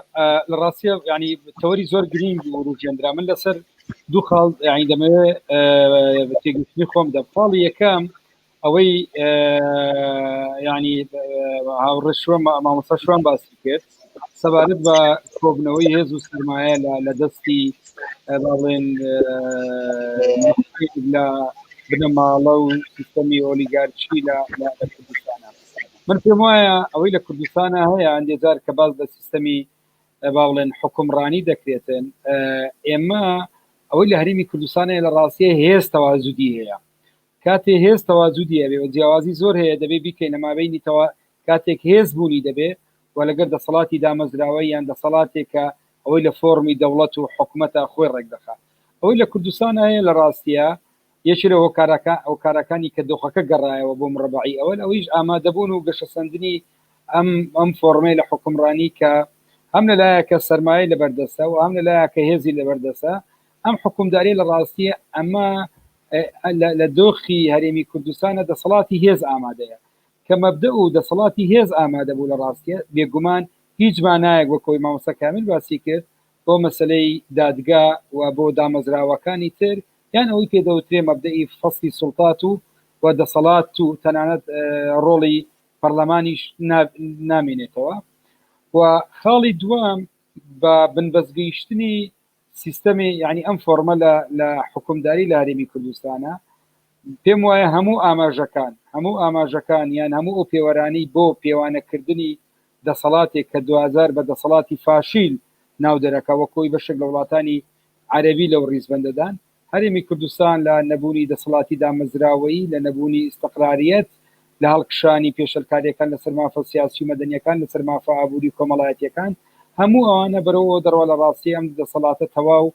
لە ڕاستیە ینی تەوەری زۆر گرنگ و ڕووجێنرا. من لەسەر دوو خاڵ ینی دەمەوێت تێگەشتنی خۆم دە. خاڵی یەکەم ئەوەی ینی هاوڕێشوە مامۆستا شوان باسی کرد سەبارەت بە کۆبنەوەی هێز و سەرمایە لە دەستی باڵێن لە بنەماڵە و سیستەمی ئۆلیگارچی لە کوردستانە. من پێم وایە ئەوەی لە کوردستانە هەیە ئەندێجار کە باز لە سیستەمی باڵێن حکومڕانی دەکرێتن ئێمە ئەوەی لە هەرێمی کوردستانە لە ڕاستیە هێز تەوازودی هەیە. کاتێ هێز تەوازودی هەبێ و جیاوازی زۆر هەیە دەبێ بیکەین لەمابینی کاتێک هێز بوونی دەبێ و لەگەر دەسەڵاتی دامەزراوەی یان دەسەڵاتێکە ئەوەی لە فۆرمی دەوڵەت و حکوومەتە خۆی ڕێک دەخات. ئەوەی لە کوردستان هەیە لە ڕاستیە یەکی لە ئەو کارەکانی کە دۆخەکە گەڕایەوە بۆ مربعی ئەویش ئامادەبوون و گەشەسەندنی ئەم فۆرمەی لە حکومڕانی کە هەم لەلایەکە سەرمایە لە بەردەستە و هەم لەلایەکە هێزی لە بەردەستە ئەم حکومداری لە ڕاستیە ئەمە لە دۆخی هەرێمی کوردستانە دەسەڵاتی هێز ئامادەیە کە مەبدە و دەسەڵاتی هێز ئامادە بوو لە ڕاستیە بێگومان هیچ مانایەک وەکۆی مامۆستا کامل باسی کرد بۆ مەسلەی دادگا و بۆ دامەزراوەکانی تر یان ئەوەی پێدەوترێ مەبدەئی فەسلی سوڵتات و دەسەڵات و تەنانەت ڕۆڵی پەرلەمانیش نامێنێتەوە. و خاڵی دوام بە بنبەستگەیشتنی سیستەمی ینی ئەم فۆرمە لە حکومداری لە هەرێمی کوردستانە پێم وایە هەموو ئاماژەکان یان هەموو ئەو پێوەرانی بۆ پێوانەکردنی دەسەڵاتێک کە 2000 بە دەسەڵاتی فاشیل ناو دەرەکە وەکۆی بەشێک لە وڵاتانی عەربی لەو ڕیزبەندەدان هەرێمی کوردستان لە نەبوونی دەسەڵاتی دامەزراوەی لە نەبوونی ئیستقراریەت لە هەڵکشانی پێشەلکاریەکان لەسەر مافە سیاسی و مەدەنیەکان لەسەر مافە ئابووری کۆمەڵایەتیەکان هەموو ئەوانە بەرەوە دەڕوا لە ڕاستی ئەم دەسەڵاتە تەواو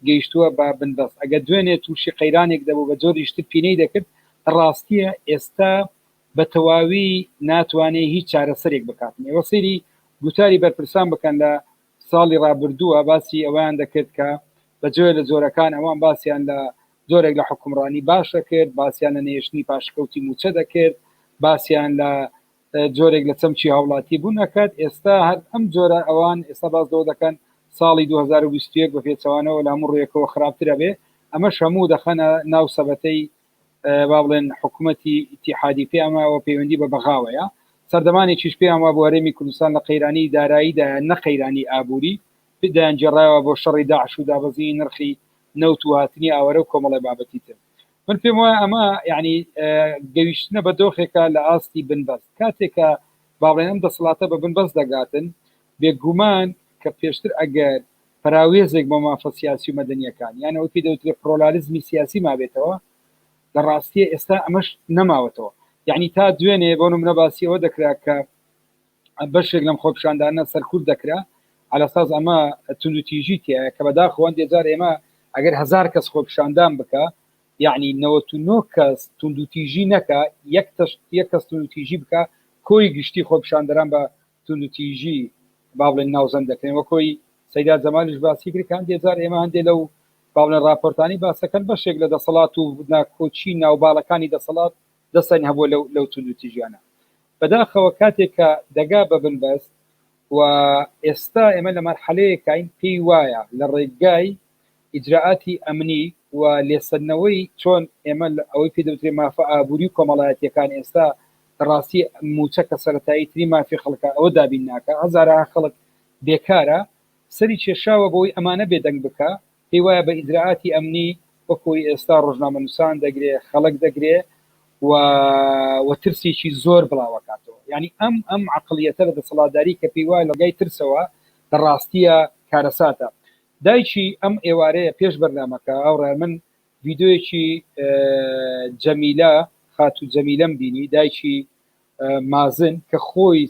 گەیشتووە بە بنبەست ئەگە دوێنێ تووشی قەیرانێک دەبوو بە جۆریشتر پینەی دەکرد ڕاستیە ئێستا بە تەواوی ناتوانێت هیچ چارەسەرێک بکاتن ئێوە سەیری گوتاری بەرپرسان بکەن لە ساڵی ڕابردووە باسی ئەویان دەکرد کە بەجۆ لە جۆرەکان ئەوان باسییان لە زۆرێک لە حکومڕانی باشە کرد باسییان لە نێشتنی پاشکەوتی موچە دەکرد باسییان لە جۆرێک لە چەمچی هاوڵاتی بوو نەکات ئێستا هەر ئەم جۆرە ئەوان ئێستا باسدەوە دەکەن ساڵی 2021 بە پێچەوانەوە لە هەموو ڕێکەوە خراپترە بێ ئەمەش هەموو دەخەنە ناو سەبەتەی با بڵێن حکوومەتی ئیتیحادی پێماوە پەیوەندی بە بەغاوەیە سەردەمانێکیش پێیانوا بۆ هەرێمی کوردستان لە قەیرانی داراییدا نەقەیرانی ئابووری دایانجێڕایەوە بۆ شەڕی داعش و دابەزی نرخی نەوت و هاتنی ئاوەرە و کۆمەڵی بابەتی تر من پێم وایە ئەمە یعنی گەویشتنە بە دۆخێکە لە ئاستی بنبەست کاتێکە باڵێن ئەم دەسەڵاتە بە بنبەست دەگاتن بێگومان کە پێشتر ئەگەر پراوێزێک بۆ مافە سیاسی و مەدەنیەکان یانەوە پێ دەوترێت پرۆلاریزمی سیاسی مابێتەوە لە ڕاستیە ئێستا ئەمەش نەماوەتەوە یعنی تا دوێنێ بۆ نمونە باسی ئەوە دەکرا کە بەشێک لەم خۆپشاندانە سەرکورد دەکرا علەساس ئەمە توندوتیژی تایە کە بەداخەوەن دێجار ئێمە ئەگەر 1000 کەس خۆپشاندان بکە یعنی 99 کەس توندوتیژی نەکە یەک کەس توندوتیژی بکە کۆی گشتی خۆپشاندەران بە توندوتیژی با بڵێن ناوزەند دەکەن وە کۆی سەیدا جەمالیش باسی کرد کە دێجار ئێمە هەندێک لەو با بڵێن راپۆرتانی باسەکەن بەشێک لە دەسەڵات و ناکۆچی ناوباڵەکانی دەسەڵات دەستانی هەبووە لەو توندوتیژیانە بەداخەوە کاتێک کە دەگا بە بنبەست و ئێستا ئێمە لە مەرحەلەیەکین پێی وایە لە ڕێگای ئیجراعاتی ئەمنی و لێسەدنەوەی چۆن ئێمە ئەوەی پێ دەوترێت مافە ئابووری کۆمەڵایەتیەکان ئێستا ڕاستی موچەکە سەرەتایی تری مافی خەڵکە ئەوە دابین ناکە هەزارە خەڵک بێکارە سەری کێشاوە بۆی ئەمانە بێدەنگ بکە پێی وایە بە ئیجراعاتی ئەمنی وەکۆی ئێستا ڕۆژنامەنووسان دەگرێ خەڵک دەگرێ و ترسێکی زۆر بڵاوەکاتەوە ینی ئەم عقلیەتە لە دەسەڵاتداری کە پێی وایە لەگای ترسەوە لە ڕاستیە کارەساتە دایکی ئەم ئێوارەیە پێش بەرنامەکە ئەوڕێ من ڤیددیۆیەکی جەمیلە خاتو جەمیلەم بینی دایکی مازن کە خۆی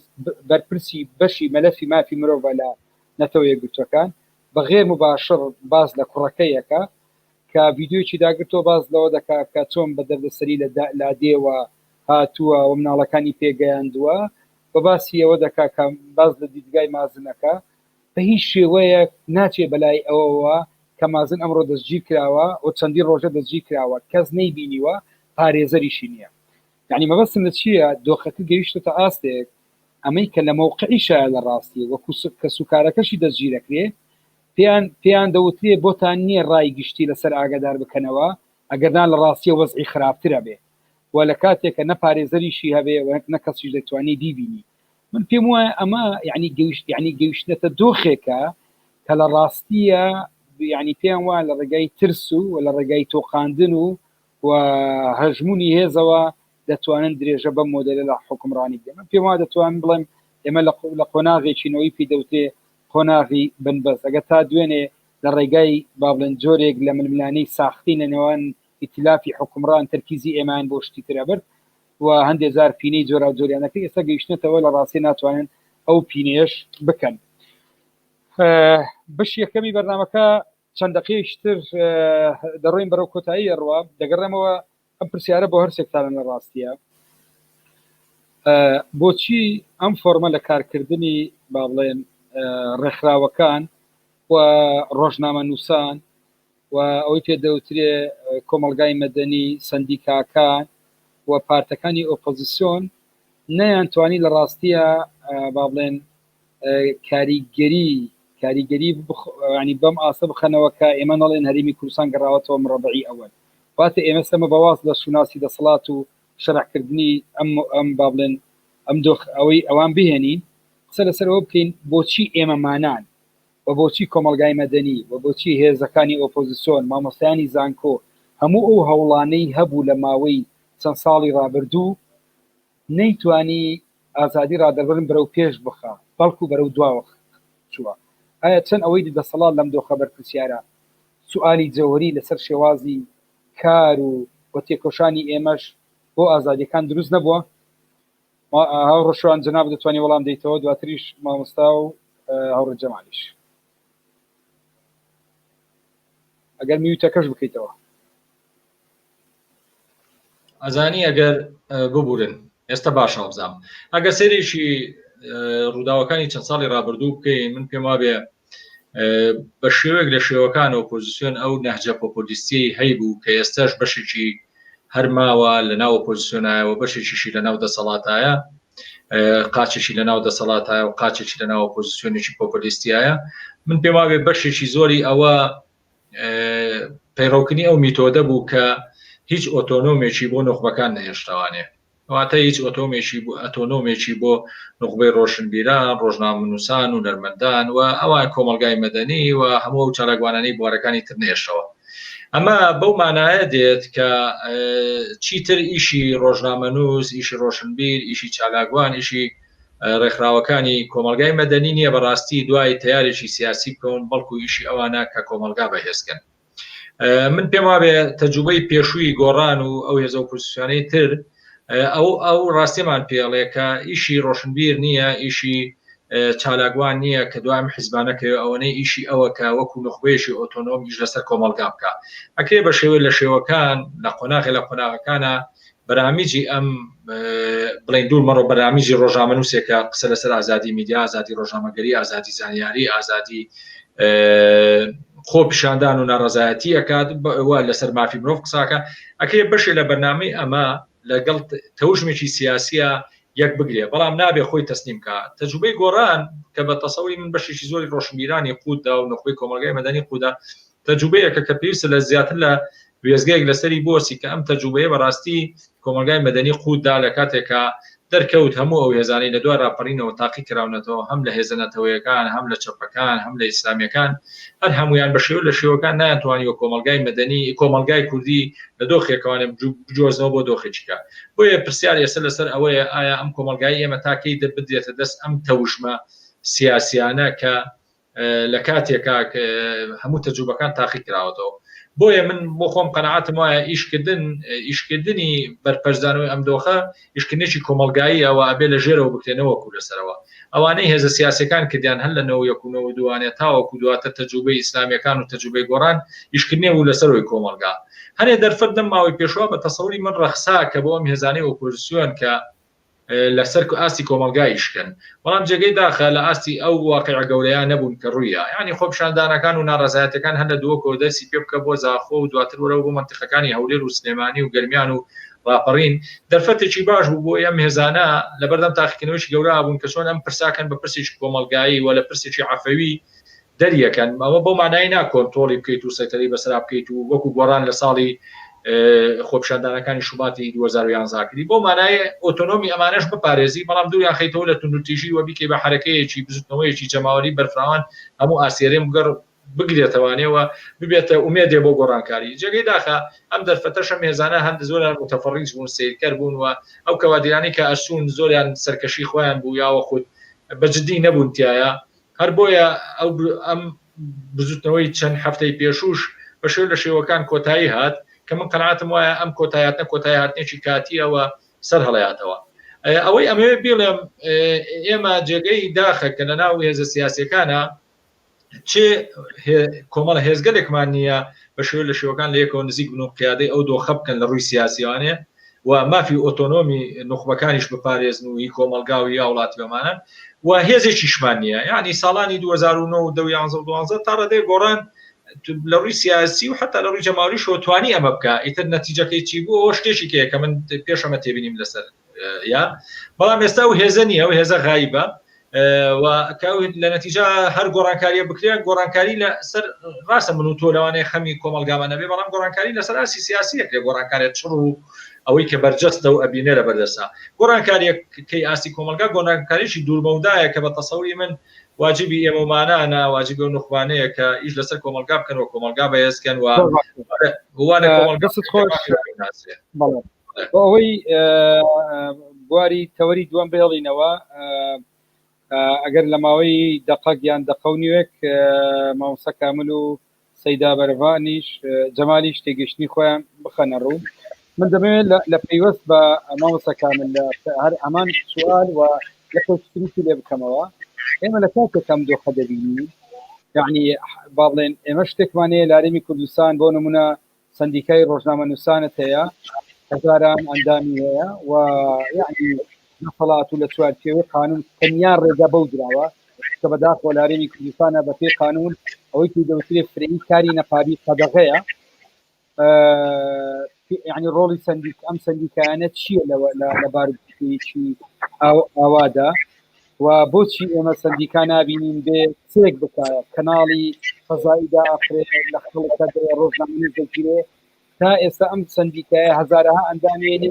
بەرپرسی بەشی مەلەفی مافی مرۆڤ لە نەتەوە یەکگرتوەکان بەغێر مباشر باز لە کوڕەکەیەکە کە ڤیددیۆکی داگرتەوە باز لەوە دەکا کە چۆن بە دەردەسەری لە دێوە هاتووە و مناڵەکانی پێگەیاندووە بە باسی ئەوە دەکا کە باز لە دیدگای مازنەکە بە هیچ شێوەیەک ناچێ بەلای ئەوەوە کە مازن ئەمڕۆ دەستگیر کراوە و چەندی ڕۆژە دەستگیر کراوە کەس نەیبینیوە پارێزەریشی نییە یعنی مەبەستم لە چییە دۆخەکە گەیشتە ئاستێک ئەمەی کە لە مووقعیشە لە ڕاستی وەکو کە سوکارەکەشی دەستگیرەکرێ پێیان دەوترێ بۆتان نییە ڕای گشتی لەسەر ئاگادار بکەنەوە ئەگەرنا لە ڕاستیە وەزعی خراپترە بێ و لە کاتێکە نەپارێزەریشی هەبێ و نەکەسیش دەتوانێت بیبینی من پێم وایە ئەمە یعنی گەیشتنەتە دۆخێکە کە لە ڕاستیە یعنی پێیان وایە لە ڕێگای ترس و لە ڕێگای تۆقااندن و هەژمونی هێزەوە دەتوانن درێژە بەم مۆدلە لە حکومڕانی بێ من پێم وایە دەتوانن بڵێم ئێمە لە قۆناغێکینەوەی پێ دەوتێ قۆناغی بنبەست ئەگە تا دوێنێ لە ڕێگای با بڵێن جۆرێک لە ململانەی ساختی نەنێوان ئیتلافی حکومڕان تەرکیزی ئێمان بۆ شتی ترە برد و هەندێک زار پینەی جۆرا جۆریانەکە ئێستا گەیشتنەوە لە ڕاستی ناتوانن ئەو پینەیەش بکەن بەش یەکەمی بەرنامەکە چەند دقیقەیەکتر دەڕۆین بەرەو کۆتایی ڕوا دەگەڕێمەوە ئەم پرسیارە بۆ هەر سێکتارن لە ڕاستیە بۆچی ئەم فۆرمە لە کارکردنی با بڵێن ڕێکخراوەکان و ڕۆژنامە نووسان و ئەوەی پێ دەوترێ کۆمەلگای مەدەنی سندیکاکان و پارتەکانی ئۆپۆزیسیۆن نەیانتوانی لە ڕاستیە با بڵێن کاریگەری ینی بەم ئاسە بخەنەوە کە ئێمە نەڵێن هەرێمی کوردستان گەڕاوەتەوە مربعی ئەوەل واتە ئێمە سەمە بەواز لە شوناسی دەسەڵات و شەرحکردنی ئەم با بڵێن ئەم دۆخ ئەوەی ئەوان بهێنین قسە لەسەرەوە بکەین بۆچی ئێمەمانان و بۆچی کۆمەلگای مەدەنی و بۆچی هێزەکانی ئۆپۆزیسیۆن مامۆستایانی زانکۆ هەموو ئەو هەوڵانەی هەبوو لە ماوەی چەند ساڵی ڕابردوو نەیتوانی ئازادی ڕادەبرن بەرەو پێش بخە بەڵکو بەرەو دواوە چووە ئایا چەند ئەوەی دەسەڵات لەم دۆخە بەرپرسیارە سوالی جەوهری لەسەر شێوازی کار و بۆ تێکۆشانی ئێمەش بۆ ئازادیەکان دروست نەبووە. هاوڕۆشوان جەناب دەتوانێت وەڵام دەیتەوە، دواتریش مامۆستا و هاوڕێ جەمالیش ئەگەر میوتەکەش بکەیتەوە. ئەزانی ئەگەر ببورن ئێستا باشە بزانم ئەگەر سێرێکی ڕووداوەکانی چەند ساڵی ڕابردوو بکەین، من پێم وابێ بە شێوەیەک لە شێوەکان ئۆپۆزیسیۆن ئەو نەهجە پۆپۆلیستی هەیبوو کە ئێستاش بەشێکی هەرماوە لە ناو ئۆپۆزیسیۆنایەوە، بەشێکیشی لە ناو دەسەڵاتایە، قاچێکی لە ناو دەسەڵاتایە و قاچێکی لە ناو ئۆپۆزیسیۆنێکی پۆپۆلیستیایە. من پێم وابێ بەشێکی زۆری ئەوە پەیڕەوکردنی ئەو میتۆدە بوو کە هیچ ئۆتۆنۆمێکی بۆ نخبەکان نەهێشتوانێ، واتە هیچ ئۆتۆنۆمێکی بۆ نخبەی ڕۆشنبیران، ڕۆژنامەنووسان و نەرمەندان و ئەوان کۆمەلگای مەدەنی و هەموو چالاکوانانەی بوارەکانی تر نێشتەوە. ئەمە بەو مانایە دێت کە چیتر ئیشی ڕۆژنامەنووس، ئیشی ڕۆشنبیر، ئیشی چالاکوان، ئیشی ڕێکخراوەکانی کۆمەلگای مەدەنی نییە بەڕاستی دوای تیارێکی سیاسی بکەون، بەڵکو ئیشی ئەوانە کە کۆمەلگا بەهێزکەن. من پێم وابێ تەجوبەی پێشووی گۆڕان و ئەو هێزە ئۆپۆزیسیۆنەی تر ئەو ڕاستیمان پێڵێ کە ئیشی ڕۆشنبیر نییە، ئیشی چالاکوان نییە کە دوایم حیزبانەکە ئەوەنەی ئیشی ئەوە کە وەکو نخبەیەکی ئۆتۆنۆم ئیش لەسەر کۆمەلگا بکە. ئەکێ بە شێوەیە لە شێوەکان لە قۆناغەکانە بەرامیجی ئەم بڵین دوور مەڕۆ بەرامیجی ڕۆژنامەنووسێکە قسە لەسەر ئازادی میدیا، ئازادی ڕۆژنامەگەری، ئازادی زانیاری، ئازادی خۆ پیشاندان و ناڕەزایەتی ئەکات لەسەر مافی مرۆڤ قساکە، ئەکێ بەشێ لە بەرنامەی ئەمە لەگەڵ تەوژمێکی سیاسیە یەک بگرێ، بەڵام نابێ خۆی تەسلیم کە. تەجوبەی گۆڕان کە بە تەسەوری من بەشێکی زۆری ڕۆشنبیرانی قوتدا و نخبەی کۆمەلگای مەدەنی قوتدا تەجوبەیەکە کە پێویستە لە زیاتر لە وێزگەیەک لەسەری بۆسی کە ئەم تەجوبەیە بەڕاستی کۆمەلگای مەدەنی قوتدا لە کاتێکە دەرکەوت هەموو ئەو هێزانەی لە دوای ڕاپەڕینەوە تاقی کراونەتەوە، هەم لە هێزە نەتەوەیەکان، هەم لە چەپەکان، هەم لە ئیسلامیەکان، هەر هەمویان بە شێوە لە شێوەکان نایانتوانیوە کۆمەلگای مەدەنی کۆمەلگای کوردی لە دۆخێکەوانێ بجۆزنەوە بۆ دۆخێکیکە. بۆیە پرسیار ئێستا لەسەر ئەوەیە ئایا ئەم کۆمەلگای ئێمە تاکەی بدرێتە دەست ئەم تەوژمە سیاسیانە کە لە کاتێکا هەموو تەجوبەکان تاقی کراوەتەوە. بۆیە من بۆ خۆم قەنەعەتم وایە ئیشکردنی بەرپەرزدانەوەی ئەم دۆخە ئیشکردنێکی کۆمەلگایی ئەوە ئەبێ لە ژێرەوە بکرێنەوەکو لەسەرەوە. ئەوانەی هێزە سیاسەکان کردیان هەر لە 1992 تاوەکو دواتە تەجوبەی ئیسلامیەکان و تەجوبەی گۆڕان ئیشکردنێ و لەسەرەوەی کۆمەلگا. هەرێ دەرفەت دەم ماوەی پێشوە بە تەسەوری من ڕەخسا کە بۆ ئەم هێزانەی ئۆپۆزیسیۆن کە لەسەر ئاستی کۆمەلگای شکن، بەڵام جێگەی داخە لە ئاستی ئەو واقعە گەورەیان نەبوون کە ڕوویە، ینی خۆپیشاندانەکان و ناڕەزایەتەکان هەر لە دووەکەوە دەرسی پێ بکە بۆ زاخۆ و دواتر وەرەوە بۆ منتیقەکانی هەولێر و سلێمانی و گەرمیان و ڕاپەڕین. دەرفەتێکی باش بوو بۆ ئەم هێزانە لە بەردەم تاقیکردنەوەی گەورە بوون کە چۆن ئەم پرساکەن بە پرسێکی کۆمەلگایی و لە پرسێکی عەفەوی دەریەکەن، ئەوە بۆ مانای نا کۆنتڕۆلی بکەیت و سەیطەری بەسەرا بکەیت و وەکو گۆڕان لە ساڵی خۆپیشاندانەکانی شوباتی 2011 کردی، بۆ مانایە ئۆتۆنۆمی ئەمانەش بپارێزی، بەڵام دووریان خەیتەوە لە توندوتیژی وە بیکەی بە حرەکەیەکی بزوتنەوەیەکی جەماوەری بەرفراوان هەموو ئاسیێرێم گەڕ بگرێتەوانەوە ببێتە ئومێدێ بۆ گۆڕانکاری. جێگەی داخە ئەم دەرفەتەشە مێزانە هەند زۆریان متەفەڕیج بوون، سیرکەر بوون و ئەو کەوادرانی کە ئەسوون زۆریان سەرکەشی خۆیان بوو یاوە خود بەجددی نەبوون تایە. هەر بۆیە ئەم بزوتنەوەی چەند هەفتەی پێشوش بە شێو لە شێوەکان کۆتایی هات کە من قەنەعەتم وایە ئەم کۆتاییاتە کۆتایی هاتنێکی کاتیەوە سەر هەڵەیاتەوە. ئەوەی ئەمەوێ بڵێم ئێمە جێگەی داخە کە لە ناو هێزە سیاسەکانە چێ کۆمەڵە هێزگەلێکمان نییە بە شێو لە شێوەکان لە یەکەوە نزیک بن و قیادەی ئەو دۆخە بکەن لە ڕووی سیاسیوانێ و مافی ئۆتۆنۆمی نخبەکانیش بپارێزن و هی کۆمەلگاوی یا وڵاتی بەمانە و هێزێکیشمان نییە. یعنی ساڵانی 2009 2012 تا ڕادەی گۆڕان لە ڕووی سیاسی و حتا لە ڕووی جەماوەری شۆتوانی ئەمە بکە، ئیتر نەتیجەکەی چی بوو ئەوە شتێکی کە من پێشەمە تێبینیم لەسەر یا بەڵام ئێستا و هێزە نییە و هێزە غایبە و لە نەتیجە هەر گۆڕانکاریە بکرێت گۆڕانکاری لە سەر ڕاستە من و تۆ لەوانەیە خەمی کۆمەلگامانە بێ، بەڵام گۆڕانکاری لەسەر ئاسی سیاسیەک لێ گۆڕانکاریە چڕ و ئەوەی کە بەرجەستە و ئەبینێ لە بەردەسا. گۆڕانکاریەکەی ئاسی کۆمەلگا گۆڕانکاریشی دوورمەودایە کە بە تەسەوری من واجبی ئێمەمانانە واجبی و نخوانەیە کە ئیش لەسەر کۆمەلگا بکەن و کۆمەلگا بەهێزکەن و ئەوەی بواری تەوەری دووەم بهێڵینەوە ئەگەر لە ماوەی دقەک یان دقە و نیوێک مامۆستا کامل و سەیدا بەرەڤانیش جەمالیش تێگەشتنی خۆیان بخەنە ڕوو من دەمەوێت لە پەیوەست بە مامۆسەکانم لە هەر ئەمان سوال و لە پێشتری لێ بکەمەوە ئێمە لە کاتێکم دۆخە دەبینی یعنی با بڵێن ئێمە شتێکمانەیە لارێمی کوردستان بۆ نمونە سندیکای ڕۆژنامە نووسانت هەیە هەزاران ئەندامی هەیە و یعنی نەفڵات و لە چوارچێوەی قانون تەنیا ڕێگا بەو دراوە کە بەداخۆ لارێمی کوردستانە بە پێی قانون ئەوەی تو دەوترێت فرعی کاری نەپابی قەدەغەیە يعني ڕۆڵی سندیک ئەم سندیکانە چییە لە بارچی ئاوادا و بۆچی ئێمە سندیکا نبینین بێ سێک بکە کەناڵی فەزاییدا ئافرێت لە خەڵکە ڕۆژنامەی دەگیرێ تا ئێستا ئەم سندیکایە هەزارها ئەندامێنێ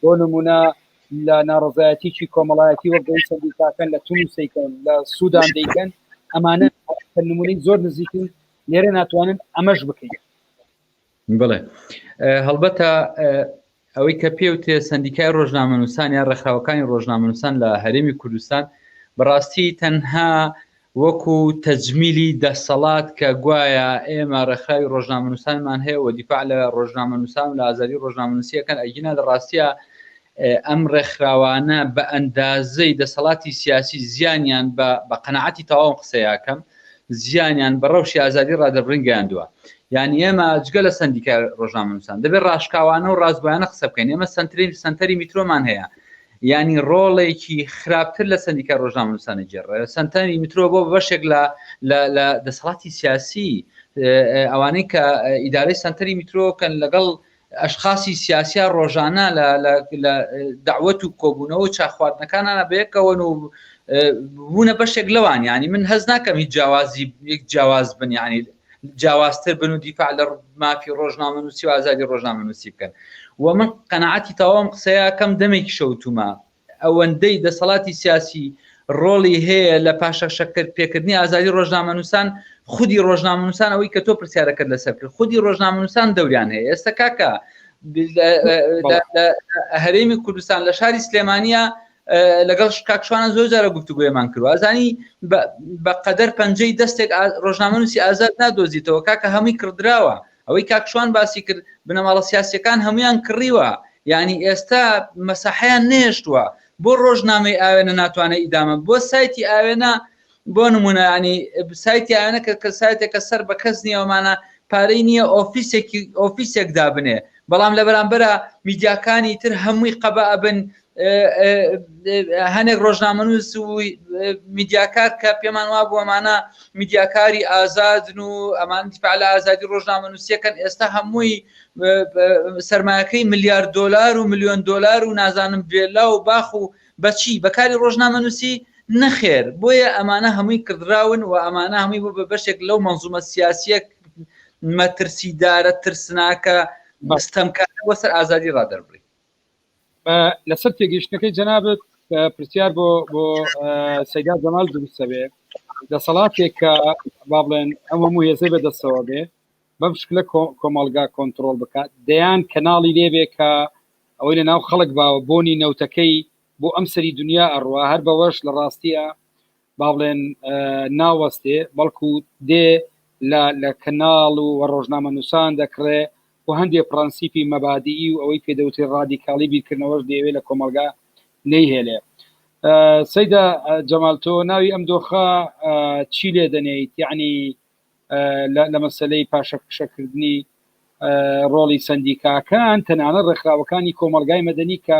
بۆ نمونە لە ناڕزایەتیی کۆمەڵایەتی وەگەی سندیکاکەن لە تونوسیکەن لە سوودان دەیکەن ئەمانە نمونەی زۆر نزیکن لێرە ناتوانن ئەمەش بکەین بڵێ هەڵبەتە ئەوەی کە پێوتێ سندیکای ڕۆژنامە نووسان یا ڕێکخراوەکانی ڕۆژنامە نووسان لە هەرێمی کوردستان بەڕاستی تەنها وەکو تەجمیلی دەسەڵات کە گوایە ئێمە ڕێکخراوی ڕۆژنامە نووسانمان هەیە و دیفاع لە ڕۆژنامە نووسان و لە ئازادی ڕۆژنامە نووسیەکەن ئەگینا لە ڕاستیە ئەم ڕێکخراوانە بە ئەندازەی دەسەڵاتی سیاسی زیانیان بە قەنەعەتی تەواو قسەیەکەم زیانیان بە ڕەوشی ئازادی ڕادەبرن گەیاندووە یعنی ئێمە جگە لە سندیکای ڕۆژنامە نووسان دەبێت ڕاشکاوانە و ڕازگویانە قسە بکەین ئێمە سنتەری میترۆمان هەیە ینی ڕۆڵێکی خراپتر لە سندیکای ڕۆژنامە نووسانە جێڕێ سنتەری میترۆ بۆ بەشێک لە دەسەڵاتی سیاسی ئەوانەی کە ئیدارەی سنتەری میترۆکەن لەگەڵ ئەشخاصی سیاسیا ڕۆژانە لە داوەت و کۆبوونەوە و چاخواردنەکانانە بەیەکەوەن و بوونە بەشێک لەوان ینی من هەز ناکەم هیچ جیاواز بن ینی جیاوازتر بن و دیفاع لە مافی ڕۆژنامە نووسی و ئازادی ڕۆژنامە نووسی بکەن و من قەنەعەتی تەواوم قسەیە کەم دەمێکی شەوتومە ئەوەندەی دەسەڵاتی سیاسی ڕۆڵی هەیە لە پاشەشەکرد پێکردنی ئازادی ڕۆژنامە نووسان خودی ڕۆژنامە نووسان ئەوەی کە تۆ پرسیارەکەت لەسەر کرد خودی ڕۆژنامە نووسان دەوریان هەیە ئێستا کاکە هەرێمی کوردستان لە شاری سلێمانیە لەگەڵ کاکشوانە زۆر جارە گفتوگوێمان کردووە ئازانی بە قەدەر پەنجەی دەستێک ڕۆژنامە نووسی ئازاد نادۆزیتەوە کاکە هەمووی کردراوە ئەوەی کاکشوان باسی کرد بنەماڵە سیاسیەکان هەمویان کڕیوە ینی ئێستا مەساحەیان نێشتووە بۆ ڕۆژنامەی ئاوێنە ناتوانێت ئیدامە بۆ سایتی ئاوێنە بۆ نمونە ینی سایتی ئاوێنە کە سایتێکە سەر بە کەس نیەوەمانە پارەی نییە ئۆفیسێک دابنێ بەڵام لە بەرامبەرە میدیاکانی تر هەمووی قەبە ئەبن هەنێک ڕۆژنامە نووس و میدیاکار کە پێمان وا بووەمانە میدیاکاری ئازادن و ئەمان دیفاع لە ئازادی ڕۆژنامە نووسیەکەن ئێستا هەمووی سەرمایەکەی ملیار دۆلار و ملیۆن دۆلار و نازانم بێلا و باخ و بەچی بەکاری ڕۆژنامە نووسی نەخێر بۆیە ئەمانە هەمووی کردراون و ئەمانە هەمووی بۆ بە بەشێک لەو مەنزومە سیاسیە مەترسیدارە ترسناکە بەستەمکارە وەسەر ئازادی ڕادەربڕی لەسەر تێگەیشتنەکەی جەنابەت پرسیار بۆ سەیدا جەمال دروستە بێ دەسەڵاتێک کە با بڵێن ئەم هەموو هێزەی بەدەستەوە بێ بەم شکلە کۆمەڵگا کۆنتترۆل بکات دەیان کەناڵی لێبێ کە ئەوەی لە ناو خەڵک باوە بۆنی نەوتەکەی بۆ ئەم سەری دنیا ئەڕوا هەر بەوەش لە ڕاستیە با بڵێن ناوەستێ بەڵکو دێ لە کەناڵ و ڕۆژنامە نووسان دەکڕێ و هەندێک پرەنسیپی مەبادی و ئەوەی پێدەوتری ڕادیکاڵی بیرکردنەوەش دەیەوێت لە کۆمەلگا نەیهێلێ سەیدا جەمال تۆ ناوی ئەم دۆخە چی لێ دەنێیت یعنی لە مەسلەی پاشەکشەکردنی ڕۆڵی سندیکاکان تەنانە ڕێکخراوەکانی کۆمەلگای مەدەنی کە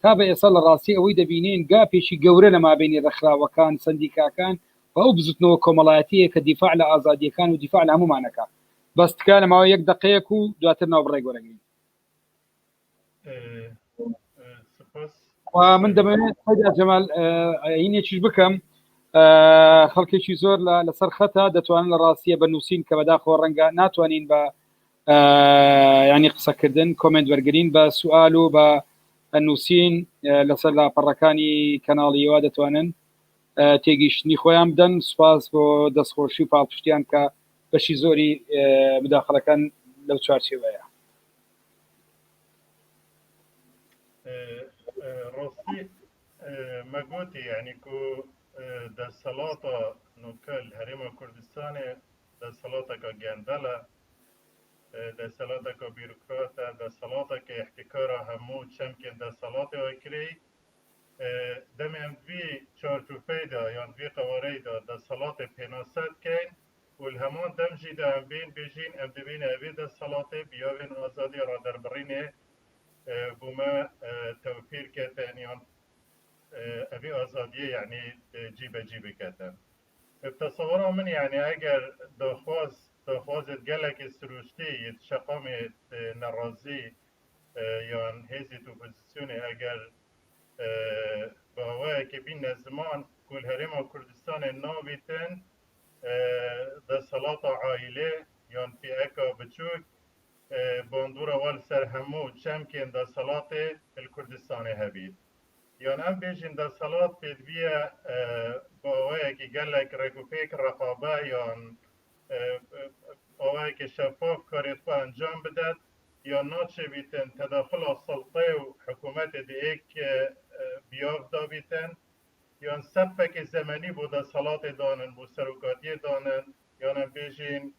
تا بە ئێستا لە ڕاستی ئەوەی دەبینین گاپێکی گەورە لە مابینی ڕێکخراوەکان سندیکاکان و ئەو بزوتنەوە کۆمەڵایەتیە کە دیفاع لە ئازادیەکان و دیفاع لە هەمومانەکە بەستکە لەماوە یەک دقەیەک و دواتر ناو بڕێک وەرەگرین من دەمەوێت سەیدا جەمال هینێکیش بکەم خەڵکێکی زۆر لەسەر خەتە دەتوانن لە ڕاستیە بە نووسین کە بەداخۆ ڕەنگە ناتوانین بە ینی قسەکردن کۆمنت وەرگرین بە سوال و بە نووسین لەسەر لاپەڕەکانی کەناڵیەوە دەتوانن تێگەیشتنی خۆیان بدەن سوپاس بۆ دەستخۆشی و پاڵپشتیان کە بەشی زۆری مداخەڵەکان لەو چوارچێوەیە ڕاستی مەگوتی یعنی کو دەسەڵاتە نوکەل هەرێمە کوردستانێ دەسەڵاتێکە گەندەلە دەسەڵاتێکە بیروکراتە دەسەڵاتێکە احتیکارە هەموو چەمکێن دەسەڵاتەوە کری دەمێن دوی چارچوبەیدا یان دوی قوارەیدا دەسەڵاتێ پێناسەت کەین و هەموو دەمجیدا ئەم بین بێژین ئەم دەبینە ئەوێ دەسەڵاتێ بیاوێن ئازادی ڕادەربڕینێ بوومە تەوفیر کەتەن یان ئەوێ ئازادیە یعنی جیبەجی بکەتەن تصورا من يعني اگر دخوازت گلک سروشتی شقامت نرازی یان هزیت اپوزیسیون اگر باوه که بین زمان کل هرم کردستان نابیتن ده صلاة عائله یان فی اکا بچوک باندور وال سر همو چمکن ده صلاة الکردستان هبید یان ام بیشین ده صلاة پیدویه باوه که گلک رکوپیک رقابه یان باوه که شفاف کاریت خو انجام بدد یا ناچه بیتن تداخل السلطه و حکومت دیگه بیاف دا بیتن یان سبک زمانی بوده صلاة دانن بو سروکاتی دانن یان بیشین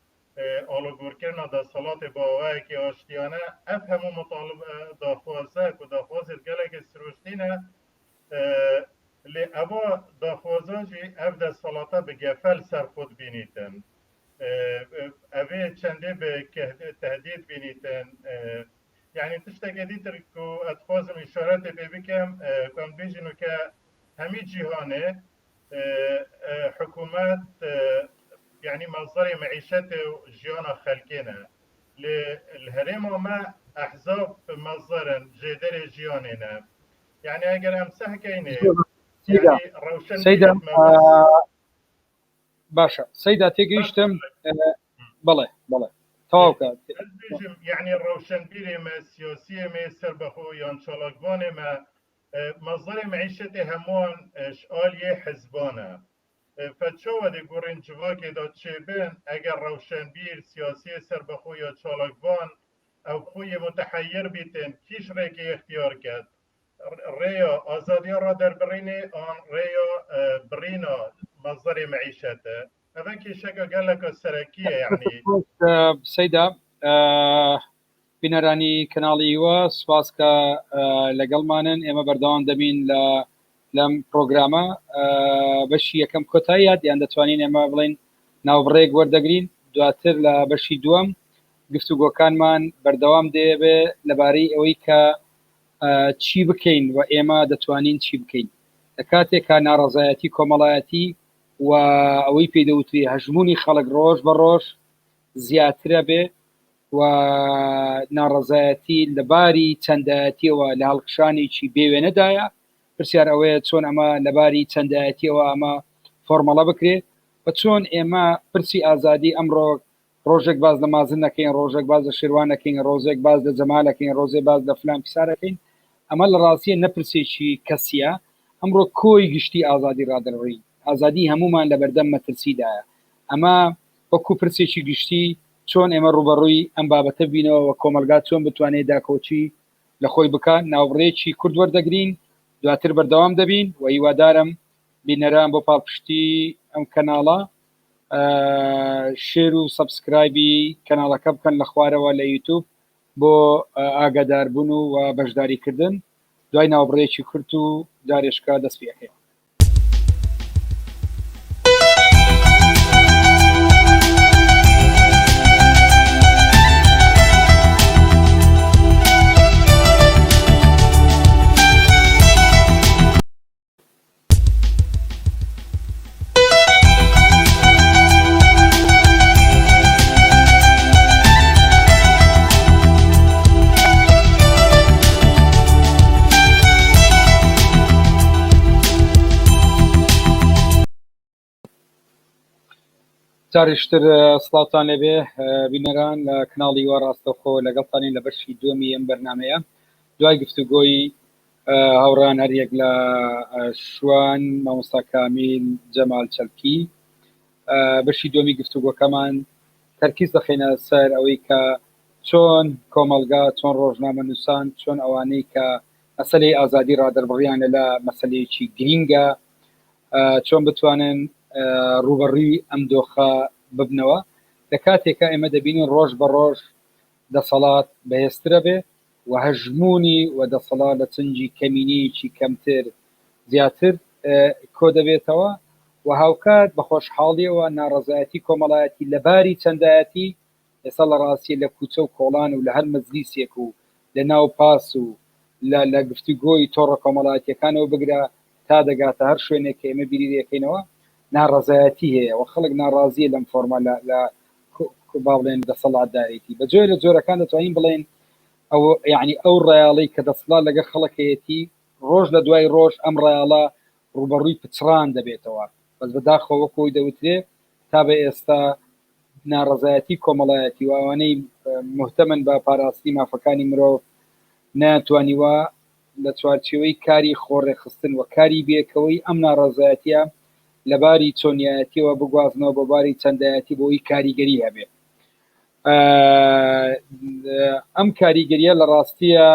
آلوگور کردن دا صلاة باوه که آشتیانه اف همو مطالب داخوازه که داخوازت گلک سروشتینه لی اوه داخوازه جی اف دا صلاة بگفل سر خود بینیتن اوه چنده به تهدید بینیتن یعنی تشتاگه دیتر که اتخوازم اشارت ببکم کم بیجنو که همی جهانه حکومت يعني مصدر معيشة جيانا خلقنا للهرم ما أحزاب مصدر جدر جياننا يعني أجر أمسح كيني يعني روشن سيدة باشا سيدة تيجيشتم بله توقع يعني روشن بيري ما سياسية ما سربخو يان شالقوان ما مصدر معيشة همون اشعالي حزبانه فتشو ودی گورین جواکی دا چه بین اگر روشنبیر سیاسی سربخو یا چالکبان او خوی متحیر بیتن کیش ریکی اختیار کرد ریا آزادی را در برینه آن ریا برینا مصدر معیشته اوه که شکا گلک سرکیه یعنی سیده بینرانی کنالی و سپاس که لگلمانن اما بردوان دبین لەم پرۆگرامە بەشی یەکەم کۆتاییات یان دەتوانین ئێمە بڵێن ناوبڕێک وەردەگرین دواتر لە بەشی دووەم گفتوگۆکانمان بەردەوام دەبێ لەبارەی ئەوەی کە چی بکەین و ئێمە دەتوانین چی بکەین لە کاتێکا ناڕەزایەتی کۆمەڵایەتی و ئەوەی پێدەوتری هەژمونی خەڵک ڕۆژ بە ڕۆژ زیاترە بێ و ناڕەزایەتی لەباری چەندایەتیەوە لە هەڵکشانێکی بێوێنەدایە پرسیار ئەوەیە چۆن ئەمە لەباری چەندایەتیەوە ئەمە فۆرمەڵە بکرێت بە چۆن ئێمە پرسی ئازادی ئەمڕۆ ڕۆژێک باز لە مازن نەکەین ڕۆژێک باز لە شێوانەکەین ڕۆژێک باز لە جەمالەکەین ڕۆژێ باز لە فلان پیسارەکەین ئەمە لە ڕاستیە نەپرسێکی کەسیە ئەمڕۆ کۆی گشتی ئازادی ڕادەڕڕی ئازادی هەمومان لە بەردەم مەترسیدایە ئەمە وەکو پرسێکی گشتی چۆن ئێمە ڕوبەڕووی ئەم بابەتە بینەوە و کۆمەلگا چۆن بتوانێت داکۆچی لە خۆی بکات ناوبڕێکی کورد وەردەگرین دواتر بەردەوام دەبین و هیوادارم بینەران بۆ پاڵپشتی ئەم کەناڵە شێر و سەبسکرایبی کەناڵەکە بکەن لە خوارەوە لە یوتیوب بۆ ئاگاداربوون و بەشداریکردن دوای ناوبڕێکی کورت و دارێشکە دەست پێکەوە جارشتر سڵاوتان لەبێ بینەران لە کناڵی وە ڕاستەوخۆ لەگەڵتانین لە بەشی دووەمی ئەم بەرنامەیە دوای گفتوگۆی هاوڕان هەریەک لە شوان مامۆستا کامیل جەمال چەلکی بەشی دووەمی گفتوگۆکەمان تەرکیز دەخێنە سەر ئەوەی کە چۆن کۆمەلگا چۆن ڕۆژنامە نووسان چۆن ئەوانەی کە مەسەلەی ئازادی ڕادەربڕیان لە مەسەلەیەکی گرینگە چۆن بتوانن ڕوبەڕووی ئەم دۆخە ببنەوە لە کاتێکە ئێمە دەبینین ڕۆژ بە ڕۆژ دەسەڵات بەهێزترە بێ و هەژمونی و دەسەڵات لە چنجی کەمینیکی کەمتر زیاتر کۆ دەبێتەوە و هاوکات بە خۆشحاڵیەوە ناڕەزایەتی کۆمەڵایەتی لەباری چەندایەتی ئێستا لە ڕاستی لە کوچە و کۆڵان و لە هەر مەجلیسێک و لە ناو پاس و لە گفتوگۆی تۆڕە کۆمەڵایەتیەکانەوە بگرە تا دەگاتە هەر شوێنێک کە ئێمە بیری دەکەینەوە ناڕەزایەتی هەیە و خەڵک ناڕازیە لەم فۆرما لە با بڵێن دەسەڵاتدارێتی بەجێ لە جۆرەکان دەتوانین بڵێن ئەو یعنی ئەو ڕیاڵی کە دەسەڵات لەگە خەڵکەیەتی ڕۆژ لە دوای ڕۆژ ئەم ڕیاڵە ڕوبەڕووی پچران دەبێتەوە بەس بەداخەوە کۆی دەوترێ تا بە ئێستا ناڕەزایەتی کۆمەڵایەتی و ئەوانەی محتەمەن بە پاراستی مافەکانی مرۆڤ ناتوانیوە لە چوارچێوەی کاری خۆڕێخستن و کاری بێکەوەی ئەم ناڕەزایەتیە لەباری چۆنیایەتیەوە بگوازنەوە بۆ باری چەندایەتی بۆی کاریگەری هەبێ ئەم کاریگەریە لە ڕاستیە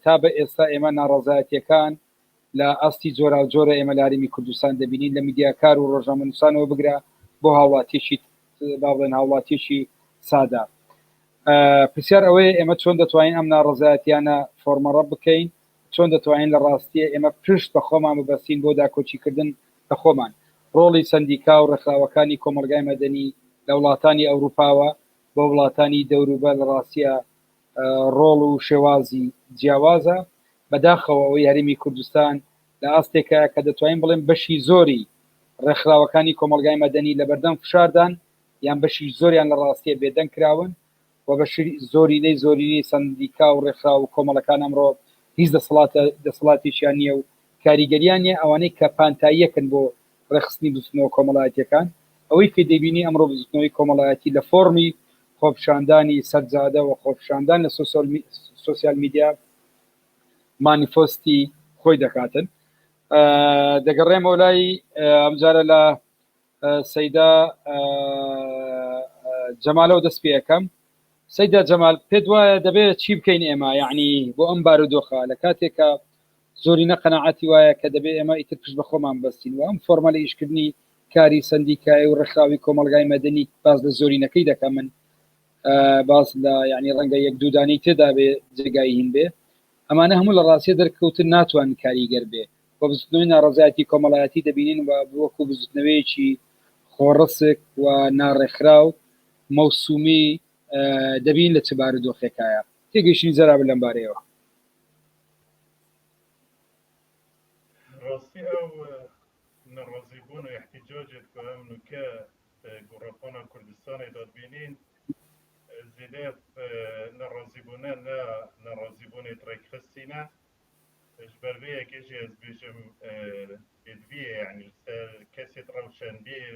تا بە ئێستا ئێمە ناڕەزایەتیەکان لە ئاستی جۆرا جۆرە ئێمە لاریمی کوردستان دەبینین لە میدیاکار و ڕۆژنامەنووسانەوە بگرە بۆ هاوڵاتیشی با بڵێن هاوڵاتیشی سادا پرسیار ئەوەیە ئێمە چۆن دەتوانین ئەم ناڕەزایەتیانە فۆرمەڕە بکەین چۆن دەتوانین لە ڕاستیە ئێمە پشت بە خۆمان ببەستین بۆ داکۆچیکردن بە خۆمان ڕۆڵی سندیکا و ڕێکخراوەکانی کۆمەلگای مەدەنی لە وڵاتانی ئەوروپاوە بۆ وڵاتانی دەوروبە لە ڕاستیە ڕۆڵ و شێوازی جیاوازە بەداخەوە ئەوەی هەرمی کوردستان لە ئاستێکە کە دەتوانین بڵێن بەشی زۆری ڕێکخراوەکانی کۆمەلگای مەدەنی لە بەردەم فشاردان یان بەشی زۆریان لە ڕاستیە بێدەنگ کراون و بەشی زۆرینەی زۆرینی سندیکا و ڕێکخراو و کۆمەڵەکان ئەمڕۆ هیچ دەسەڵاتیشیان نییە و کاریگەریان نیە ئەوانەی کە پانتاییەکن بۆ ڕێخستنی بستنەوە کۆمەڵایەتیەکان ئەوەی کە دەبینی ئەمڕۆ بزنەوەی کۆمەڵایەتی لە فۆرمی خۆپشاندانی سەرجادە و خۆپشاندان لە سوسیال میدیا مانیفۆستی خۆی دەکاتن دەگەڕێم ئەولای ئەمجارە لە سەیدا جەمالەوە دەست پێ یەکەم سەیدا جەمال پێت وایە دەبێت چی بکەین ئێمە یعنی بۆ ئەم بارودۆخە لە کاتێکە زۆری نەقەنەعەتی وایە کە دەبێت ئێمە ئیتر پشت بە خۆمان بەستین و ئەم فۆرمە لە ئیشکردنی کاری سندیکای و ڕێکخراوی کۆمەلگای مەدەنی باز لە زۆرینەکەی دەکە من باز لە یعنی ڕەنگە یەک دوودانی تێدا بێ جێگای هین بێ ئەمانە هەموو لە ڕاستی دەرکەوتن ناتوان کاریگەر بێ بۆ بزنەوەی ناڕەزایەتی کۆمەڵایەتی دەبینین و وەکو بزنەوەیەکی خۆڕسک و ناڕێکخراو مەوسومی دەبین لە چ بارودۆخێکایە تێگەیشتنی زەرابن لەم بارەیەوە ڕاستی ئەو نەڕازیبوون و احتیجاجێت کە ئەم نوکە گۆڕەپۆنە کوردستانی دادبینین زیدە نەڕازیبوونە نەڕازیبوونێت ڕێکخستینە ژبەربەیەکێژی ئەس بێژم بێدویە یعنی کەسێت ڕەوشەنبیر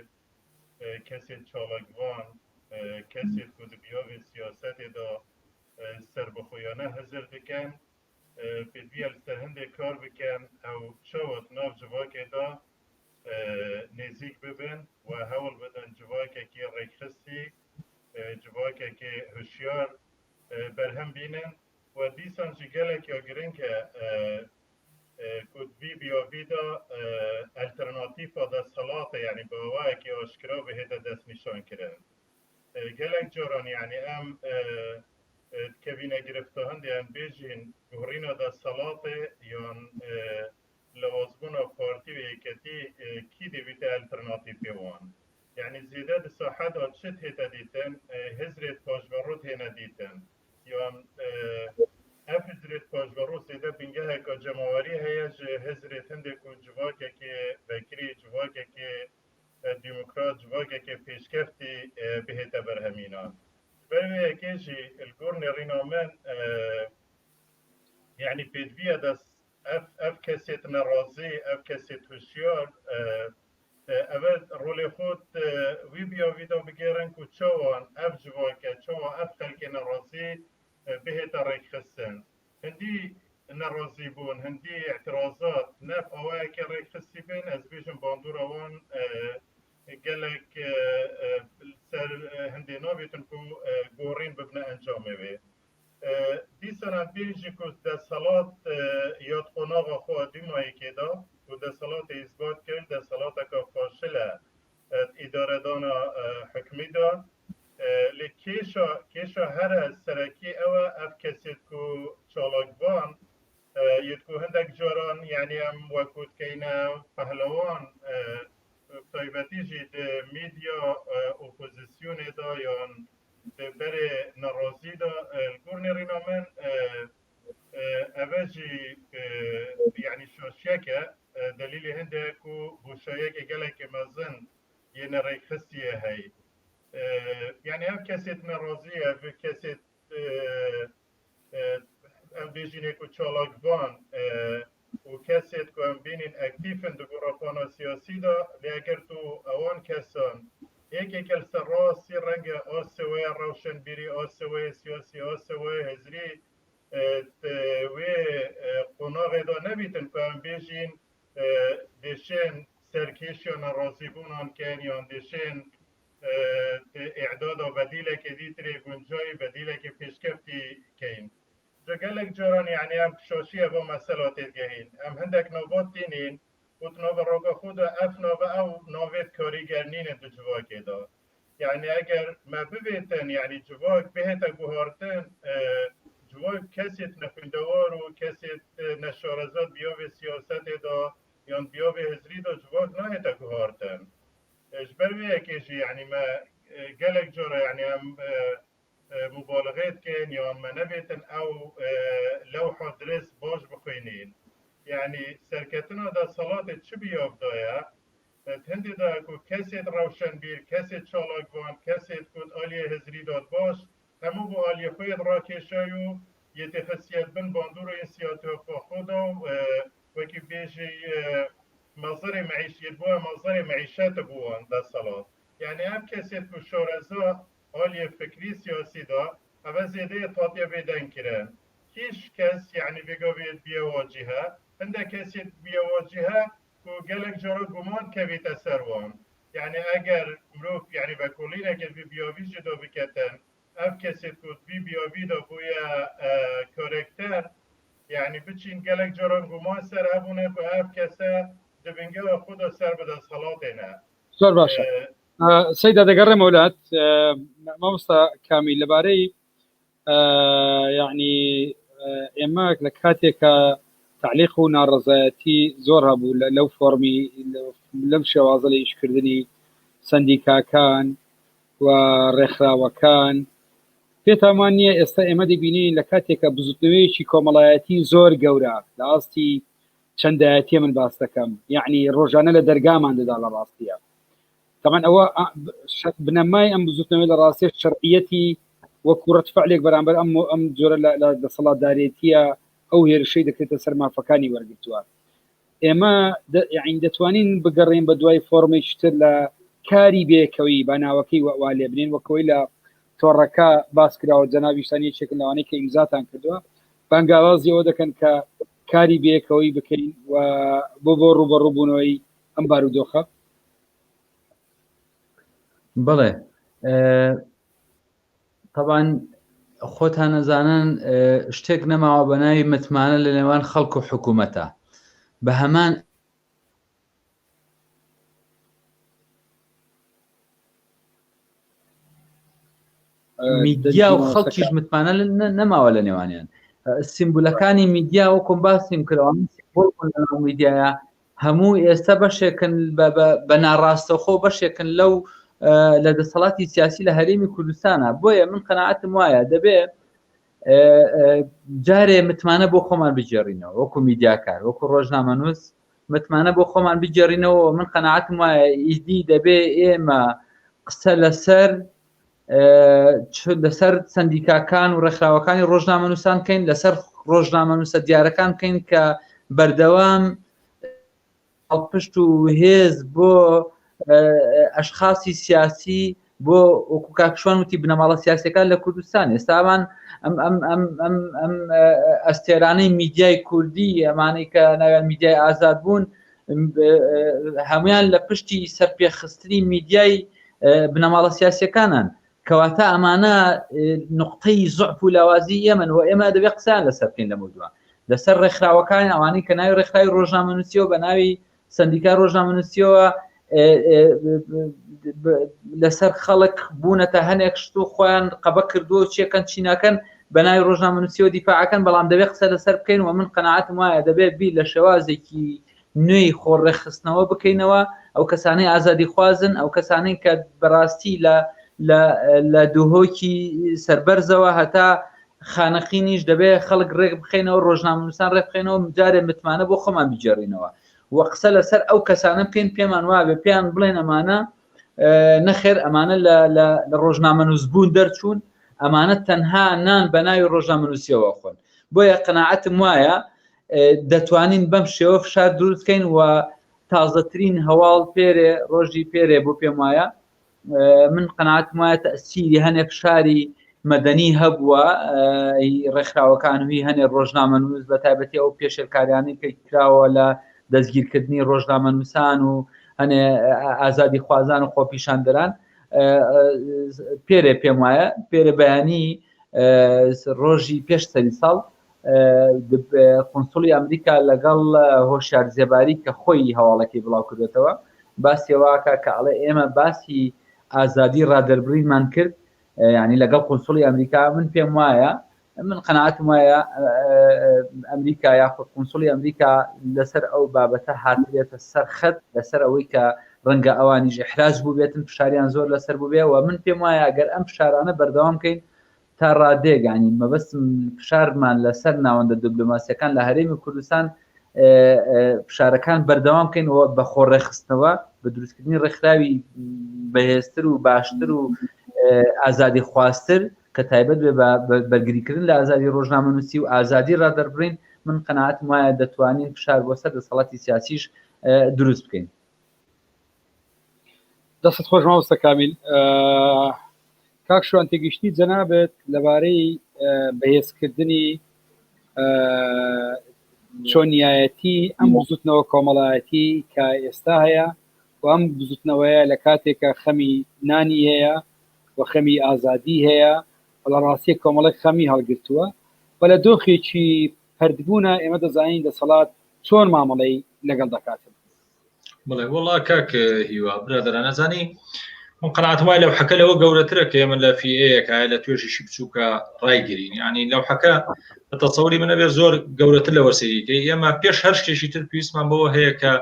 کەسێت چاڵکوان کەسێت کو دبیاوێ سیاسەتێدا سەربەخۆیانە هەزر بکەن پێدویە لەسەر هەندێک کار بکەن ئەو چاوت ناو جڤاکێدا نێزیک ببن و هەوڵ بدەن جڤاکێکی ڕێکخستی جڤاکێکی هوشیار بەرهەم بینن و دیسان جی gelek ya giring e kutbî biyavî da alternatîfa desthilatê yani bawayekî aşkira bi hêde destnîşan kirin. Gelek caran yani em dikevîne girifta hindê em bêjin guhrîna desthilatê yan lewazbûna partî û yeketî kî dêvîte alternatîfê wan. Yani zêde di saheda çi hête dîtin hizrêt pajberût hêne dîtin. yan ev hizrêt pajberû sêde bingeheka cemawarî heye ji hizrêt hindêk û civakekê vekirî civakekê demokrat civakekê pêşkeftî bihête berhemînan. Ber vê yekê jî li gor nêrîna min yani pêdviya dest ev kesêt nerazî ev kesêt hişyar evet rolê xwe wî biyavî da bigêrin ku çawan ev civake çawa ev xelkê nerazî bihête rêkxistin. Hindî nerazî bûn, hindî îtirazat nev awayekê rêkxistî bin ez bêjim bandora wan gelek ser hindê nabêtin ku gorîn bibne encamê wê. Dîsan em bêjî ku desthilat yadxwenaxa xwe dîmayekê da û desthilatê îsbat kir desthilateka faşil e îdaredana hikmî da کێشە هەرە سەرەکی ئەوە ئەف کەسێت و چۆڵکبان یەکو هەندێک جۆران یعنی ئەم وەکووتکەینە پەهلەوان تایبەتیژی میدیا ئۆپۆزیسیۆنێدا یان بەرێ نەڕۆزیدا گورنێڕینا من ئەڤەژی یعنی شۆشیەکە دلیلی هەندێک و بوشایەکی گەلێکی مەزن یەنە ڕێکخستیە هەی یعنی ئەم کەسێت نەڕۆزیە کەسێت ئەم بێژینێک و چۆڵکبان و کەسێت کو ئەم بینین ئەکتیفن دگوڕۆپۆنە سیاسیدا لێگرت و ئەوان کەسان یەکێکە سەر ڕاستی ڕەنگە ئاسەوەیە ڕەوشنبیری ئاسەوەیە سیاسی ئاسەوەیە هەزری وێ قۆناغێدا نەبیتن کو ئەم بێژین دێشێن سەرکێشیان نەڕازیبوونان کەن یان دێشێن ئێعدادا بەدیلێکی دیترێ گونجایی بەدیلێکی پێشکەفتی کەین جگەلێک جۆران یعنی ئەم شۆشیە بۆ مەسەلاتێت گەهین ئەم هەندێک نۆبۆت دینین وتنۆبە ڕۆگە خودە ئەف نۆبە ئەو نۆڤێت کۆریگەرنینە دو جوواکێدا یعنی ئەگەر مە ببێتن یعنی جوواک بهێتە گوهارتن جوواک کەسێت نەخوێندەوار و کەسێت نەشارەزات بیاوێ سیاسەتێدا یان بیاوێ هزریدا جوواک ناهێتە گوهارتن ژبەر وەیەکێژی یعنی مە گەلێک جۆرە یعنی ئەم مبالغێت کەن یان مە نەبێتن ئەو لەوحە درست باش بخوێنین یعنی سەرکەتنە دەسەڵاتێت چ بیافدایە هەندێدا کو کەسێت ڕەوشنبیر کەسێت چاڵکبان کەسێت کوت ئالیە هزری داد باش هەموو بۆ ئالیە خۆیت ڕاکێشای و یەتێخەسیەت بن باندوڕ ئینسیاتۆفا خۆدا وەکی بێژی مەزەری معیشیت بووە مەزەری معیشەتە بووان دەسەڵات یعنی ئەم کەسێت کو شۆرەزا ئالیە فکری سیاسیدا ئەوە زێدەیە تاتیە بێدەنگ کرن هیچ کەس یعنی بێگەوێت بیەواجیهە هەندێک کەسێت بیەواجیهە و گەلێک جۆرە گومان کەوێتە سەروان یعنی ئەگەر مرۆڤ یعنی بە کۆڵینێکت بیاویژێدا بکەتن ئەف کەسێت کوت بیاویدا بوویە کۆرێکتەر یعنی بچین گەلێک جۆرە گومان سەر هەبوونە و ئەف کەسە دەبنگەوە خودە سەر بەدەستهەڵاتێنە زۆر باشە سەیدا دەگەڕێ مەولات مامۆستا کامی لەبارەی یعنی ئێمە لە کاتێکە تعلیق و ناڕزایەتی زۆر هەبوو لەو فۆرمی لەم شێوازە لە ئیشکردنی سندیکاکان و ڕێکخراوەکان پێتامان نییە ئێستا ئێمە دەبینین لە کاتێکە بزوتنەوەیەکی کۆمەڵایەتی زۆر گەورە لە ئاستی چەندایەتی من باس دەکەم یعنی ڕۆژانە لە دەرگامان دەدا لە ڕاستیە طبعا ئەوە بنەمای ئەم بزوتنەوەی لە ڕاستیە شەرعیەتی وەکو ڕەتفعلێک بەرامبەر ئەم جۆرە لە دەسەڵاتدارێتیە ئەو هێرشەی دەکرێتە سەر مافەکانی وەرگرتووە ئێمە یعنی دەتوانین بگەڕێن بە دوای فۆرمێکی تر لە کاری بێکەوەی بەناوەکەی وا لێ بنین وەکەوەی لە تۆڕەکە باس کراوە جەنابیشتانی چێکن لەوانەیە کە ئیمزاتان کردووە بانگاوازی ئەوە دەکەن کە کاری بێکەوەی بکەین و بۆ ڕوبەڕووبوونەوەی ئەم بارودۆخە بڵێ طبعا خۆتان نەزانن شتێک نەماوە بە ناوی متمانە لە نێوان خەڵک و حکوومەتە بە هەمان میدیا و خەڵکیش متمانە نەماوە لە نێوانیان سیمبولەکانی میدیا وەکم باسیم کردەوە میدیایە هەموو ئێستا بەشێکن بە ناڕاستەخۆ بەشێکن لەو لە دەسەڵاتی سیاسی لە هەرێمی کوردستانە بۆیە من قەناعەتم وایە دەبێت جارێ متمانە بۆ خۆمان بجێڕینەوە وەکو میدیاکار وەکو ڕۆژنامەنووس متمانە بۆ خۆمان بجێڕینەوە من قەناعەتم وایە ئیدی دەبێ ئێمە قسە لەسەر سندیکاکان و ڕێکخراوەکانی ڕۆژنامەنووسان کەین لەسەر ڕۆژنامەنووسە دیارەکان کەین کە بەردەوام پشت و هێز بۆ ئەشخاصی سیاسی بۆ وەکو کاکشوان وتی بنەماڵە سیاسەکان لە کوردستان ئێستاوان ئەم ئەستێرانەی میدیای کوردی ئەمانەی کە ناویان میدیای ئازاد بوون هەمویان لە پشتی سەرپێخستنی میدیای بنەماڵە سیاسەکانان کەواتە ئەمانە نقطەی زوعف و لاوازی ئێمن و ئێمە دەبێت قسەیان لەسەر بکەین لە موردووە لەسەر ڕێکخراوەکان ئەوانەی کە ناوی ڕێکخراوی ڕۆژنامەنووسیەوە بە ناوی سندیکا ڕۆژنامەنووسیەوە لەسەر خەڵک بوونەتە هەنێک شت و خۆیان قەبە کردووە چیەکەن چی ناکەن بەناوی ڕۆژنامەنووسیەوە دیفاعەکەن بەڵام دەبێت قسە لەسەر بکەین و من قەناعەتم وایە دەبێت بیر لە شێوازێکی نوێی خۆڕێخستنەوە بکەینەوە ئەو کەسانەی ئازادی خوازن ئەو کەسانەی کە بەڕاستی لە دووهۆکی سەربەرزەوە هەتا خانەقینیش دەبێت خەڵک ڕێک بخێنەوە ڕۆژنامەنووسان ڕێک بخێنەوە جارێ متمانە بۆ خۆمان بیجێڕینەوە و قسە لەسەر ئەو کەسانە بکەین پێمان وابێ پێیان بڵێن ئەمانە نەخێر ئەمانە لە ڕۆژنامەنووسبوون دەرچوون ئەمانە تەنها نان بە ناوی ڕۆژنامەنووسیەوە خۆن بۆیە قەناعەتم وایە دەتوانین بەم شێوە فشار دروستکەین و تازەترین هەواڵ پێرێ ڕۆژی پێرێ بۆ پێم وایە من قەناعەتم وایە تەسیری هەنێک فشاری مەدەنی هەبووە ڕێکخراوەکانوی هەنێ ڕۆژنامەنووس بە تایبەتی ئەو پێشێرکاریانەی کە کراوە لە دەستگیرکردنی ڕۆژنامەنووسان و هەنێ ئازادی خوازان و خۆپیشاندەران پێرێ پێم وایە پێرە بەیانی ڕۆژی پێش سەری ساڵ قۆنسوڵی ئەمریکا لەگەڵ هۆشیار زێباری کە خۆی هەواڵەکەی بڵاو کردێتەوە باسیەوەکە کە ئەڵێ ئێمە باسی ئازادی ڕادەربڕینمان کرد یعنی لەگەڵ قۆنسوڵی ئەمریکا من پێم وایە من قەناعەتم وایە ئەمریکا یاخود قۆنسوڵی ئەمریکا لەسەر ئەو بابەتە هاترێتە سەر خەت لەسەر ئەوەی کە ڕەنگە ئەوانیش احراز بوو بێتن فشاریان زۆر لەسەر بوو بێ و من پێم وایە ئەگەر ئەم فشارانە بەردەوام بکەین تا ڕادێگانی مەبەستم فشارمان لەسەر ناوەندە دیپلۆماسیەکان لە هەرێمی کوردستان فشارەکان بەردەوام بکەین و بە خۆڕێخستنەوە بە دروستکردنی ڕێکخراوی بەهێزتر و باشتر و ئازادی خواستر کە تایبەت بێ بەرگریکردن لە ئازادی ڕۆژنامەنووسی و ئازادی ڕادەربڕین من قەناعەتم وایە دەتوانین فشار بۆ سەر دەسەڵاتی سیاسیش دروست بکەین. دەست خۆش مامۆستا کامیل کاک شوان تێگەیشتنی جەنابەت لەبارەی بەهێزکردنی چۆنیایەتی ئەم بزوتنەوە کۆمەڵایەتی کە ئێستا هەیە و ئەم بزوتنەوەیە لە کاتێکە خەمی نانی هەیە و خەمی ئازادی هەیە لە ڕاستی کۆمەڵێک خەمی هەڵگرتووە بە لە دۆخێکی پەردبوونە ئێمە دەزانین دەسەڵات چۆن مامەڵەی لەگەڵ دەکاتن. بڵێ وڵا کاک هیوا برادران نەزانی من قەناعەتم وایە لەوحەکە لەوە گەورەترە کە ئێمە لە فیئەیەکە لە توێژێکی بچووکە ڕایگرین یعنی لەوحەکە بە تەسەووری منە بێ زۆر گەورەتر لە وەرسەریەکەی ئێمە پێش هەر شتێکی تر پێویستمان بەوە هەیە کە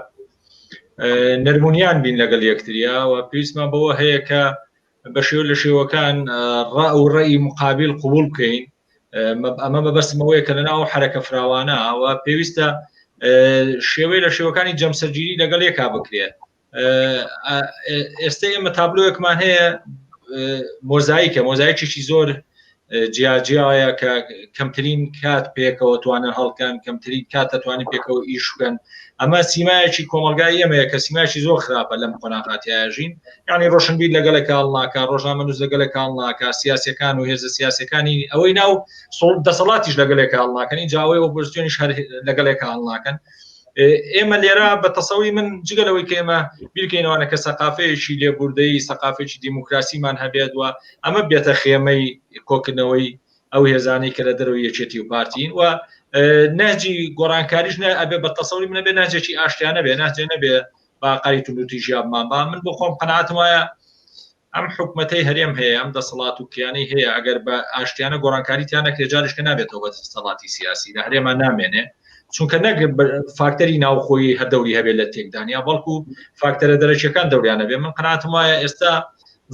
نەرمونیان بین لەگەڵ یەکتریا و پێویستمان بەوە هەیە کە بە شێوە لە شێوەکان ڕەئی مقابل قبول بکەین ئەمە بەبەستمەوەیە کە لەناو حرەکە فراوانە و پێویستە شێوەی لە شێوەکانی جەمسەرگیری لەگەڵ یەکا بکرێت. ئێستا ئێمە تابلۆیەکمان هەیە مۆزاییکێکی زۆر جیاجیایە کە کەمترین کات پێکەوە توانن هەڵکەن کەمترین کات دەتوانین پێکەوە ئیش بکەن ئەمە سیمایەکی کۆمەلگای ئێمەیە کە سیمایکی زۆر خراپە لەم قۆناغاتیاژین یعنی ڕۆشنبیر لەگەڵێکا هەڵناکە ڕۆژنامەنووس لەگەڵێکا هەڵناکە سیاسەکان و هێزە سیاسەکانی ئەوەی ناو دەسەڵاتیش لەگەڵێکا هەڵناکەن جاوەی ئۆپۆزیسیۆنیش لەگەڵێکا هەڵناکەن ئێمە لێرە بە تەسەوری من جگەلەوەی کە ئێمە بیرکەینەوە کە سەقافەیەکی لێبوردەی سەقافێکی دیموکراسیمان هەبێت وە ئەمە بێتە خێمەی کۆکردنەوەی ئەو هێزانی کە لە دەرەوەی یەکێتی و پارتین و نهجی گۆڕانکاریش ئەبێ بە تەسەوری منە بێ نهجێکی ئاشتیانە بێ نهجێ نەبێ باقاری تونوتی ژیابمان با من بۆ خۆم قەناعەتم وایە ئەم حکومەتەی هەرێم هەیە ئەم دەسەڵات و کیانەی هەیە ئەگەر بە ئاشتیانە گۆڕانکاریتیان نەکرێ جارێک کە نابێتەوە بە دەسەڵاتی سیاسی لە هەرێمان نامێنێ چونکە نەک فاکتەری ناوخۆی هەردەوری هەبێت لە تێکدانیا بەڵکو فاکتەرە دەرەچیەکان دەوریانە بێ من قەناعەتم وایە ئێستا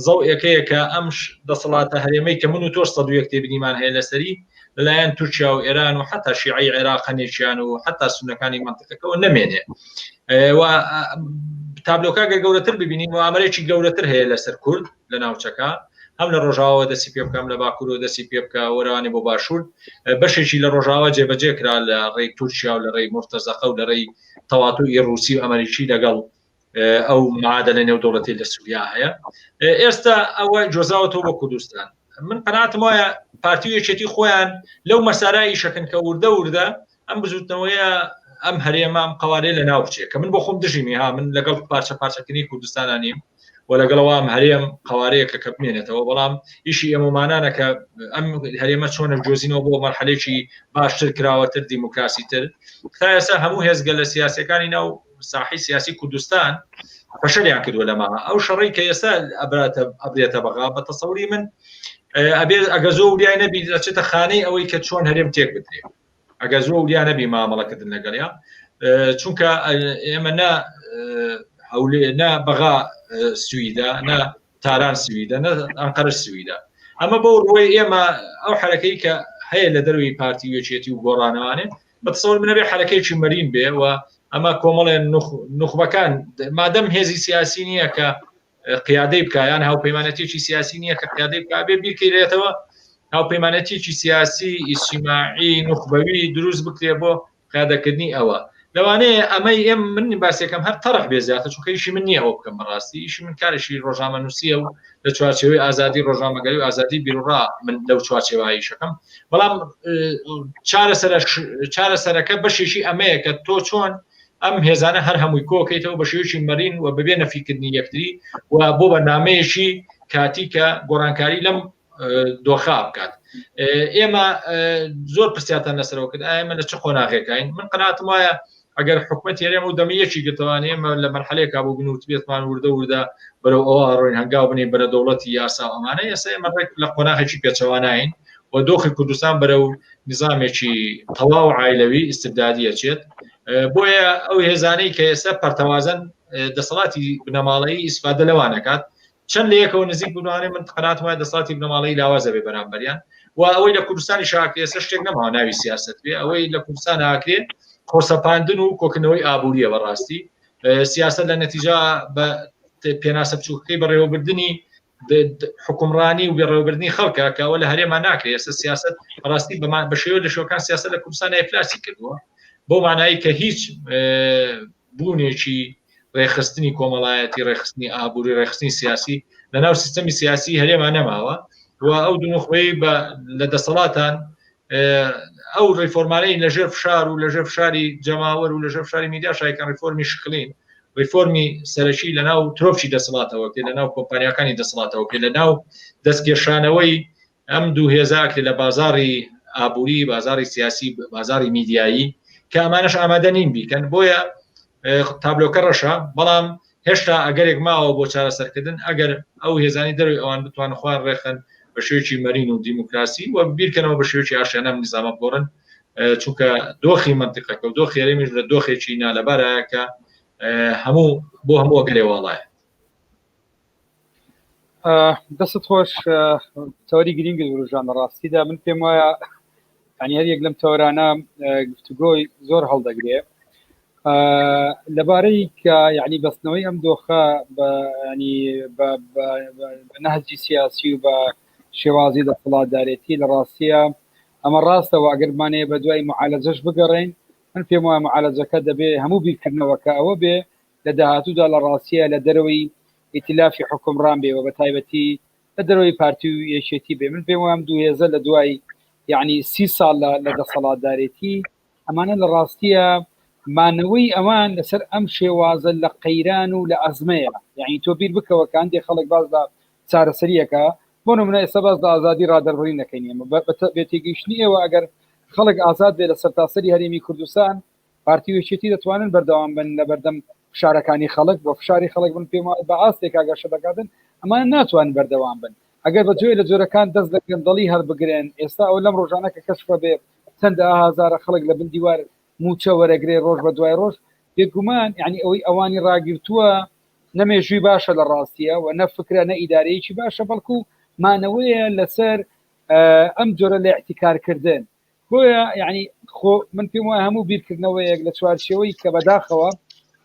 زەوئەکەیە کە ئەم دەسەڵاتە هەرێمەی کە من و تۆ 101 کتێبینیمان هەیە لەسەری لەلایەن تورکیا و ئێران و حتا شیعی عێراق هەنێکیان و حتا سونەکانی منتیقەکەەوە نەمێنێ و تابلۆکە گەورەتر ببینین و ئامەرێکی گەورەتر هەیە لەسەر کورد لە ناوچەکە هەم لە ڕۆژاوە دەسی پێ بکەم لە باکوور و دەسی پێ بکە وەرانی بۆ باشوور بەشێکی لە ڕۆژاوە جێبەجێ کرا لە ڕێی تورکیا و لە ڕێی مرتەزەقە و لە ڕێی تەواتوی ڕووسی و ئەمریکی لەگەڵ ئەو معادلە نێودەوڵەتی لە سووریا هەیە ئێستا ئەوە جۆزاوەتەوە بۆ کوردستان من قەناعەتم وایە پارتی یەکێتی خۆیان لەو مەسارایی شەکن کە وردە ئەم بزوتنەوەیە ئەم هەرێمە ئەم قوارێ لە ناو بچێت کە من بۆ خۆم دژیمی ها من لەگەڵ پارچەکردنی کوردستانە نیم و لەگەڵەوەم هەرێم قوارەیەکە کە بمێنێتەوە بەڵام ئیشی ئێمەمانانە کە ئەم هەرێمە چۆنە جۆزینەوە بۆ مەرحەلێکی باشتر کراوەتر دیموکراسیتر تا ئێستا هەموو هێزگە لە سیاسەکانی ناو ساحی سیاسی کوردستان فشلیان کردووە لەما ئەو شەڕی کە ئێستا ئەبرێتە بەغا بە تەسەوری من ئەگە زۆ وریای نەبی دەچێتە خانەی ئەوەی کە چۆن هەرێم تێک بدرێت ئەگە زۆ وریا نەبی مامەڵەکردن لەگەڵیان چونکە ئێمە نا بەغا سویدا نا تاران سویدا نا ئەنقەرە سویدا ئەمە بۆ ڕۆی ئێمە ئەو حرەکەی کە هەیە لە دەروی پارتی وێچێتی و گۆڕانەوانێ بەتصور منەبێ حرەکەیکی مەرین بێ و ئەمە کۆمەڵێن نخبەکان مادەم هێزی سیاسی نییە کە قیادەی بکایان هاوپەیمانەتێکی سیاسی نییە کە قیادەی بک بێ بیرکەیتەوە هاوپەیمانەتێکی سیاسی ئیجتیماعی نخبەوی دروست بکرێ بۆ قیادەکردنی ئەوە لەوانەیە ئەمەی ئێم من باسیەکەم هەر تەرەح بێزیاتە چونکە ئیشی من نییە ئەوە بکەم بەڕاستی ئیشی من کارێکی ڕۆژنامەنووسیە و لە چوارچێوەی ئازادی ڕۆژنامەگەری و ئازادی بیرڕا من لەو چوارچێوایی شەکەم بەڵام چارەسەرەکە بەشێکی ئەمەیە کە تۆ چۆن ئەم هێزانە هەر هەمووی کۆکەیتەوە بە شێوەیەکی مەرین و بەبێ نەفیکردنی یەکتری و بۆ بەرنامەیەکی کاتی کە گۆڕانکاری لەم دۆخا بکات ئێمە زۆر پرسیاتان لەسەرەوە کرد ئێمە لە چ قۆناغێکین من قەناعەتم وایە ئەگەر حکومەت هێرێمە و دەمیەکی گرتوانێ ئێمە لە مەرحەلەیەکا بۆ بنوت بێتمان وردە بەرەو ئەوە ڕۆین هەنگاو بنێ بەرە دەوڵەتی یاسا ئەمانە ئێستا ئێمە لە قۆناغێکی پێچەوانین و دۆخی کوردستان بەرەو نظامێکی تەواو عایلەوی ئیستبدادی ئەچێت بۆیە ئەو هێزانەی کە ئێستا پەرتەوازن دەسەڵاتی بنەماڵەیی ئیسفادە لەوانەکات چەند لە یەکەوە نزیک بووانێ من قەناعەتم وایە دەسەڵاتی بنەماڵەیی لاوازە بێ بەرامبەریان و ئەوەی لە کوردستانی شاکرێ ئێستا شتێک نەماوە ناوی سیاست بێ ئەوەی لە کوردستان ئاکرێت خۆسەپاندن و کۆکردنەوەی ئابووریە بەڕاستی سیاست لە نەتیجا بە پێناسە بچووکەکەی بەڕێوەبردننی حکومڕانی و بێڕێوەبردننی خەڵکە کە ئەوە لە هەرێمان ناکرێت ئێستا سیاست ڕاستی بە شێوە لە شۆکان سیاست لە کوردستان ئەفلاسی کردووە بۆ مانایی کە هیچ بوونێکی ڕێخستنی کۆمەڵایەتی ڕێخستنی ئابووری ڕێخستنی سیاسی لەناو سیستەمی سیاسی هەرێمان نەماوە و ئەو دوونخۆی لە دەسەڵاتان ئەو ڕێفۆرمانەی لەژێر فشار و لەژێر فشاری جەماوەر و لەژێر فشاری میدیا شایکان ڕێفۆرمی شکلین ڕێفۆرمی سەرەکی لەناو ترۆپشی دەسەڵاتەوە کە لەناو کۆمپانیەکانی دەسەڵاتەوە کە لەناو دەستکێشانەوەی ئەم دوو هێزاکە لە بازاری ئابووری بازاری سیاسی بازاری میدیایی کە ئەمانەش ئامادە نین بیکەن بۆیە تابلۆکە ڕەشە بەڵام هێشتا ئەگەرێک ماوە بۆ چارەسەرکردن ئەگەر ئەو هێزانی دەروی ئەوان بتوان خوار ڕێخن بە شێوکی مەرین و دیموکراسی و بیرکەنەوە بە شێوکی ئاشیانە نظامە بگۆڕن چونکە دۆخی منطقەکە و دۆخی هەرێمیش لە دۆخێکی نالەبارایە کە هەموو بۆ هەموو گەلێ واڵایە دەست خۆش تەوەری گرنگی ڕۆژانە ڕاستیدا من پێم وایە ینی هەر یەک لەم تەوەرانە گفتوگۆی زۆر هەڵدەگرێت لەبارەی کە یعنی بەستنەوەی ئەم دۆخە بە نەهجی سیاسی و بە شێوازی دەسەڵاتدارێتی لە ڕاستیە ئەمە ڕاستەوە ئەگەرمانەیە بە دوای معالەجەش بگەڕێن من پێم وایە معالەجەکە دەبێ هەموو بیرکردنەوەکە ئەوە بێ لە داهاتوودا لە ڕاستیە لە دەرەوەی ئیتلافی حکومڕان بێەوە بە تایبەتی لە دەرەوەی پارتی و یەکێتی بێ من پێم وایە دوو هێزە لە دوای یعنی 30 ساڵ لە دەسەڵاتدارێتی ئەمانە لە ڕاستیە مانەوەی ئەوان لەسەر ئەم شێوازە لە قەیران و لە ئەزمەیە یعنی تۆ بیر بکەوە کاندێ خەڵک باز لە چارەسەریەکە بۆ نمونە ئێستا باز لە ئازادی ڕادەربڕی نەکەین بێتێگەیشتنی ئێوە ئەگەر خەڵک ئازاد بێ لە سەرتاسەری هەرێمی کوردستان پارتی وێچێتی دەتوانن بەردەوام بن لە بەردەم فشارەکانی خەڵک بۆ فشاری خەڵک بن پێم بە ئاستێک ئاگەشە دەکاتن ئەمان ناتوانن بەردەوام بن ئەگەر بەجێ لە جۆرەکان دەست دەکەن دڵی هەر بگرێن ئێستا ئەو لەم ڕۆژانەکە کەشفە بێ چەندە هزارە خەڵک لە بن دیوار موچە وەرەگرێ ڕۆژ بە دوای ڕۆژ بێگومان یعنی ئەوەی ئەوانی ڕاگرتووە نەمێژووی باشە لە ڕاستیە و نەفکرە نە ئیدارەیەکی باشە بەڵکو مانەوەیە لەسەر ئەم جۆرە لە احتیکارکردن بۆیە یعنی خۆ من پێم وایە هەموو بیرکردنەوەیەک لە چوارچێوەی کە بەداخەوە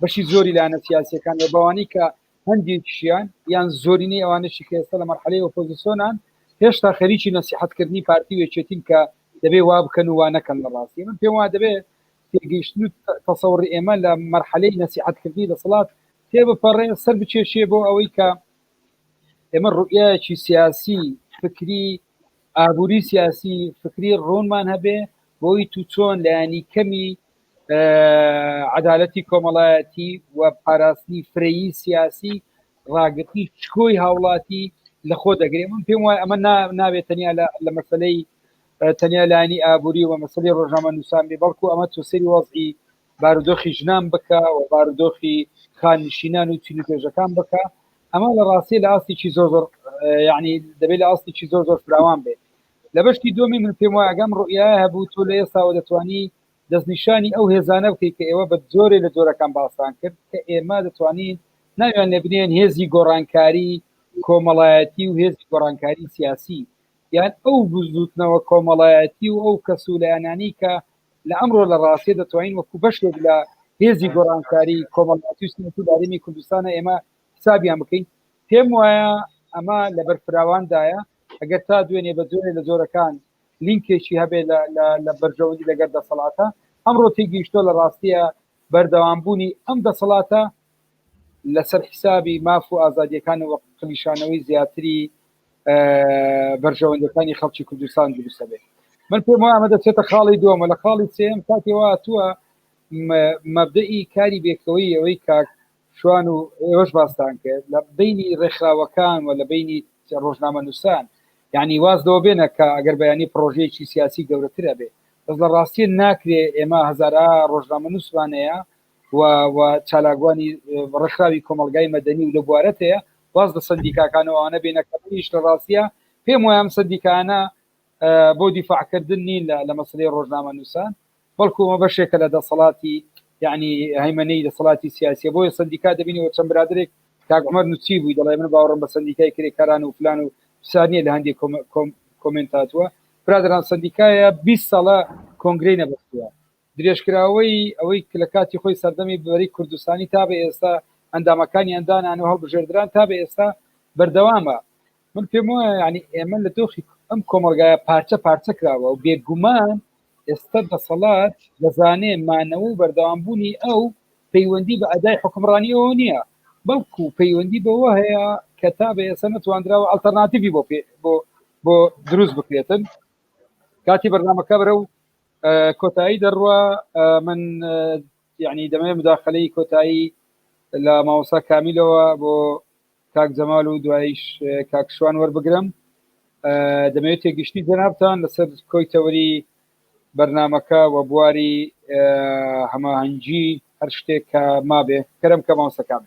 بەشی زۆری لاەنە سیاسەکان لە بەوانی کە هەندێکیشیان یان زۆرینەی ئەوانشی کە ئێستا لە مەرحەلەی ئۆپۆزیسیۆنان هێشتا خەریکی نەسیحەتکردنی پارتی وێچێتین کە دەبێ وا بکەن و وا نەکەن لە ڕاستی من پێم وایە دەبێت تێگەیشتن و تەسەوڕی ئێمە لە مەرحەلەی نەسیحەتکردنی دەسەڵات تێبپەڕێ سەر بچێشێ بۆ ئەوەی کە ئێمە ڕوئیەکی سیاسی فکری ئابووری سیاسی فکری ڕۆنمان هەبێ بۆی تو چۆن لایانی کەمی عدالەتی کۆمەڵایەتی و پاراستنی فرەیی سیاسی ڕاگرتنی چکۆی هاوڵاتی لە خۆ دەگرێت من پێم وایە ئەمە نابێت تەنیا لە مەسەلەی تەنیا لایانی ئابووری و مەسەلەی ڕۆژنامە نووسان بێ بەڵکو ئەمە تۆ سەری وەزعی بارودۆخی ژنان بکە و بارودۆخی خانشینان و چینوپێژەکان بکە ئەمە لە ڕاستی لە ئاستێکی زۆر یعنی دەبێت لە ئاستێکی زۆر فراوان بێت لە بەشتی دومی من پێم وایە ئەگەم ڕوئیە هەبوو تۆ لە ئێستاوە دەتوانی دەستنیشانی ئەو هێزانە بکەیت کە ئێوە بە زۆرێ لە جۆرەکان باسان کرد کە ئێمە دەتوانین ناویان لێ بنێن هێزی گۆڕانکاری کۆمەڵایەتی و هێزی گۆڕانکاری سیاسی یان ئەو بزوتنەوە کۆمەڵایەتی و ئەو کەسولایانانی کە لە ئەمڕۆ لە ڕاستی دەتوانین وەکو بەشێک لە هێزی گۆڕانکاری کۆمەڵایەتی و سنەتی داریمی کوردستانە ئێمە حسابیان بکەین پێم وایە ئەمە لە بەرفراواندایە ئەگەر تا دوێنێ بە زۆرێ لە جۆرەکان لینکێکی هەبێ لە بەرژەوەندی لەگەر دەسەڵاتە ئەمڕۆ تێگەیشتۆ لە ڕاستیە بەردەوامبوونی ئەم دەسەڵاتە لەسەر حسابی ماف و ئازادیەکان و قلیشانەوەی زیاتری بەرژەوەندەکانی خەڵکی کوردستان دروستە بێت من پێم وایە ئەمە دەچێتە خاڵی دووەمە لە خاڵی سێم کاتێوا تووە مەبدەئی کاری بێکەوەی ئەوەی کاک شوان و ئێوەش باستان کرد لە بینی ڕێکخراوەکان و لە بینی ڕۆژنامە نووسان یعنی وازدەوە بێنە کە ئەگەر بەیانی پرۆژەیەکی سیاسی گەورەترە بێت بەس لە ڕاستی ناکرێ ئێمە هەزارە ڕۆژنامە نووسوانەیە و چالاگوانی ڕێکخراوی کۆمەلگای مەدەنی و لە بوارەتەیە واز لە سندیکاکانەوەوانە بێنەکەیش لە ڕاستیە پێم وایە ئەم سندیکانە بۆ دیفاعکردن نین لە مەسلەی ڕۆژنامە نووسان بەڵکومە بەشێکە لە دەسەڵاتی یعنی هەیمەنەی دەسەڵاتی سیاسیە بۆیە سندیکا دەبینەوە چەند برادێک کاک عومەر نووسی بووی دەڵێ من باوەڕم بە سندیکای کرێکاران و فلان و سانیە لە هەندێک کۆمنتاتوە برادران سندیکایە 20 ساڵە کۆنگرەی نەبەستووە درێژکراوەی ئەوەی لە کاتی خۆی سەردەمی بەری کوردستانی تا بە ئێستا ئەندامەکانی ئەندانان و هەڵبژێردران تا بە ئێستا بەردەوامە من پێم وایە ینی ئێمە لە دۆخی ئەم کۆمەلگایە پارچە کراوە و بێگومان ئێستا دەسەڵات دەزانێ مانەوە و بەردەوامبوونی ئەو پەیوەندی بە ئەدای حکمڕانیەوە نییە بەڵکو پەیوەندی بەوە هەیە کە تا بە ئێستا نەتوانراوە ئەڵتەرناتیڤی بۆ دروست بکرێتن کاتی بەرنامەکە بەرە و کۆتایی دەڕوە من یعنی دەمەوێت مداخلەی کۆتایی لە ماوەسا کامیلەوە بۆ کاک جەمال و دوایش کاکشوان وەربگرم دەمەوێت تێگەشتی جەنابتان لەسەر کۆی تەوەری بەرنامەکە و بواری هەماهەنگی هەر شتێک کە مابێ کەرم کە ماوەسەکان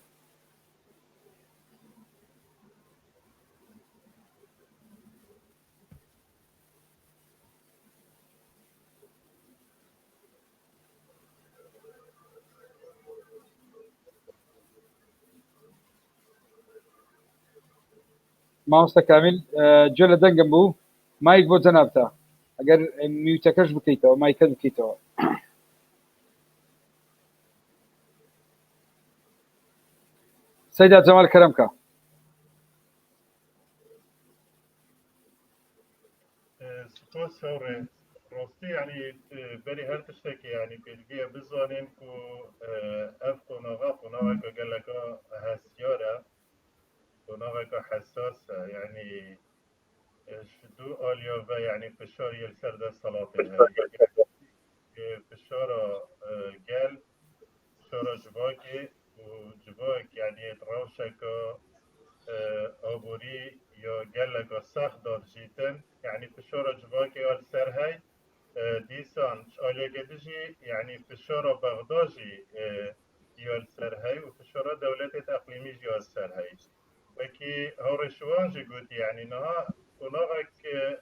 ماوەستا کامیل جۆ لە دەنگم بوو مایک بۆ جەنابتە ئەگەر میوتەکەش بکەیتەوە مایکە بکەیتەوە سەیدا جەمال کەرەمکە سپاس هەوڕێ ڕاستی ینی بەری هەر تشتێکی ینی پێگیە بزانین و ئەف قۆناغا گەلەکە هەستیارە قۆناغێکە حساسە ینی دوو ئالیاڤە ینی فشاری سەر دەسەڵاتی فشارە گەل فشارە جوواکێ و جوواک ینی ڕەوشەکە ئابووری یا گەلەکە سەخت دادژیتن ینی فشارە جوواکێ ئال سەر هەی دیسان ئالێگە دژی ینی فشارە بەغداژی یال سەر هەی و فشارە دەولەتێت ئەقلیمیژ یال سەر هەی وەکی هەوڕێشوانجی گوتی ینی نەها قۆناغێک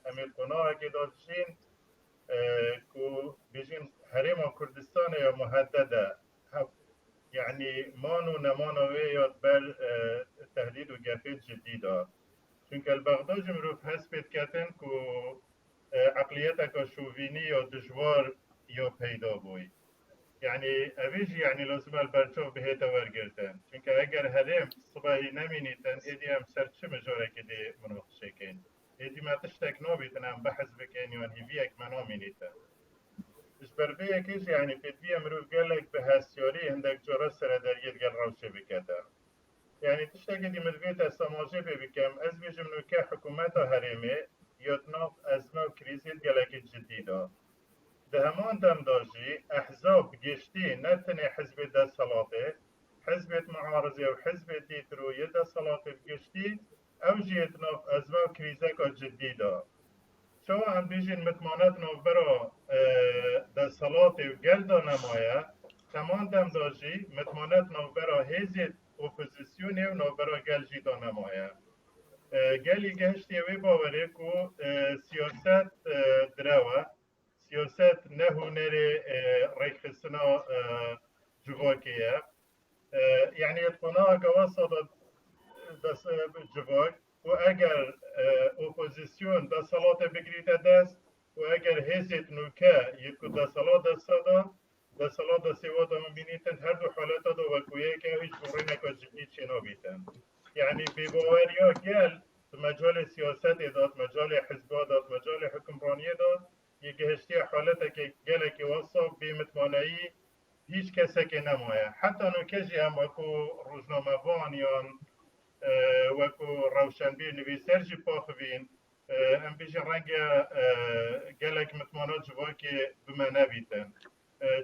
ئەمێ قۆناغێکی دادژین و بێژین هەرێما کوردستانە یا مهددە يعني مانو نمانو ويات بر تهديد وجافيت جديدة چونك البغداد مروف هسبت كاتن كو عقليتك شوفيني يا دجوار يا پیدا بوي يعني اويجي يعني لازم البرچوف بهيتا ورگرتن چونك اگر هرم صباحي نمينيتن ايدي هم سرچ مجاره كده مناقشه كين ايدي ما تشتك نوبيتن هم بحث بكين يوان هيويك منامينيتن بربيه كيش يعني بديه مروف قال لك بهاسيوري عندك جرس سر دريت قال روشه بكذا يعني تشتكي دي مدبيت السماجه بكم از بيجم نو كحكومه هرمي يتناف ازمه وكريزيت قال لك جديده ده همان دم داجي احزاب جشتي نتني حزب ده صلاته حزب معارضه وحزب تيترو يد صلاته جشتي او جيتناف ازمه وكريزك جديده شو هم بيجين متمانات نوبرا ده صلاة وقلدا نمايا تمام دم داجی متمانت نوبرا هزید اپوزیسیونی و نوبرا گل جی دانمایه گلی گهشتی وی باوره کو سیاست دراوه سیاست نهونری ریخسنا جواکیه یعنی اتقنا قواصد دس جواک و اگر اپوزیسیون دا صلاة بگریت دست و اگر هزید نوکه یکو دا صلاة دست دا صلاة دا سوا دا مبینیتن هر دو حالت دا وکویه که هیچ مورینه که جدید چینا بیتن يعني ببواريا قال مجال سياسات داد مجال حزبات داد مجال حكمرانية داد يجهشتي حالتك قالك وصف بمتمانعي هیچ کسی که نمایه حتی نوکجی هم وکو روزنامه وانیان وکو روشنبیر نویسر جی پاخوین ام بیشن رنگ گلک متمانات جوا که بمنه بیتن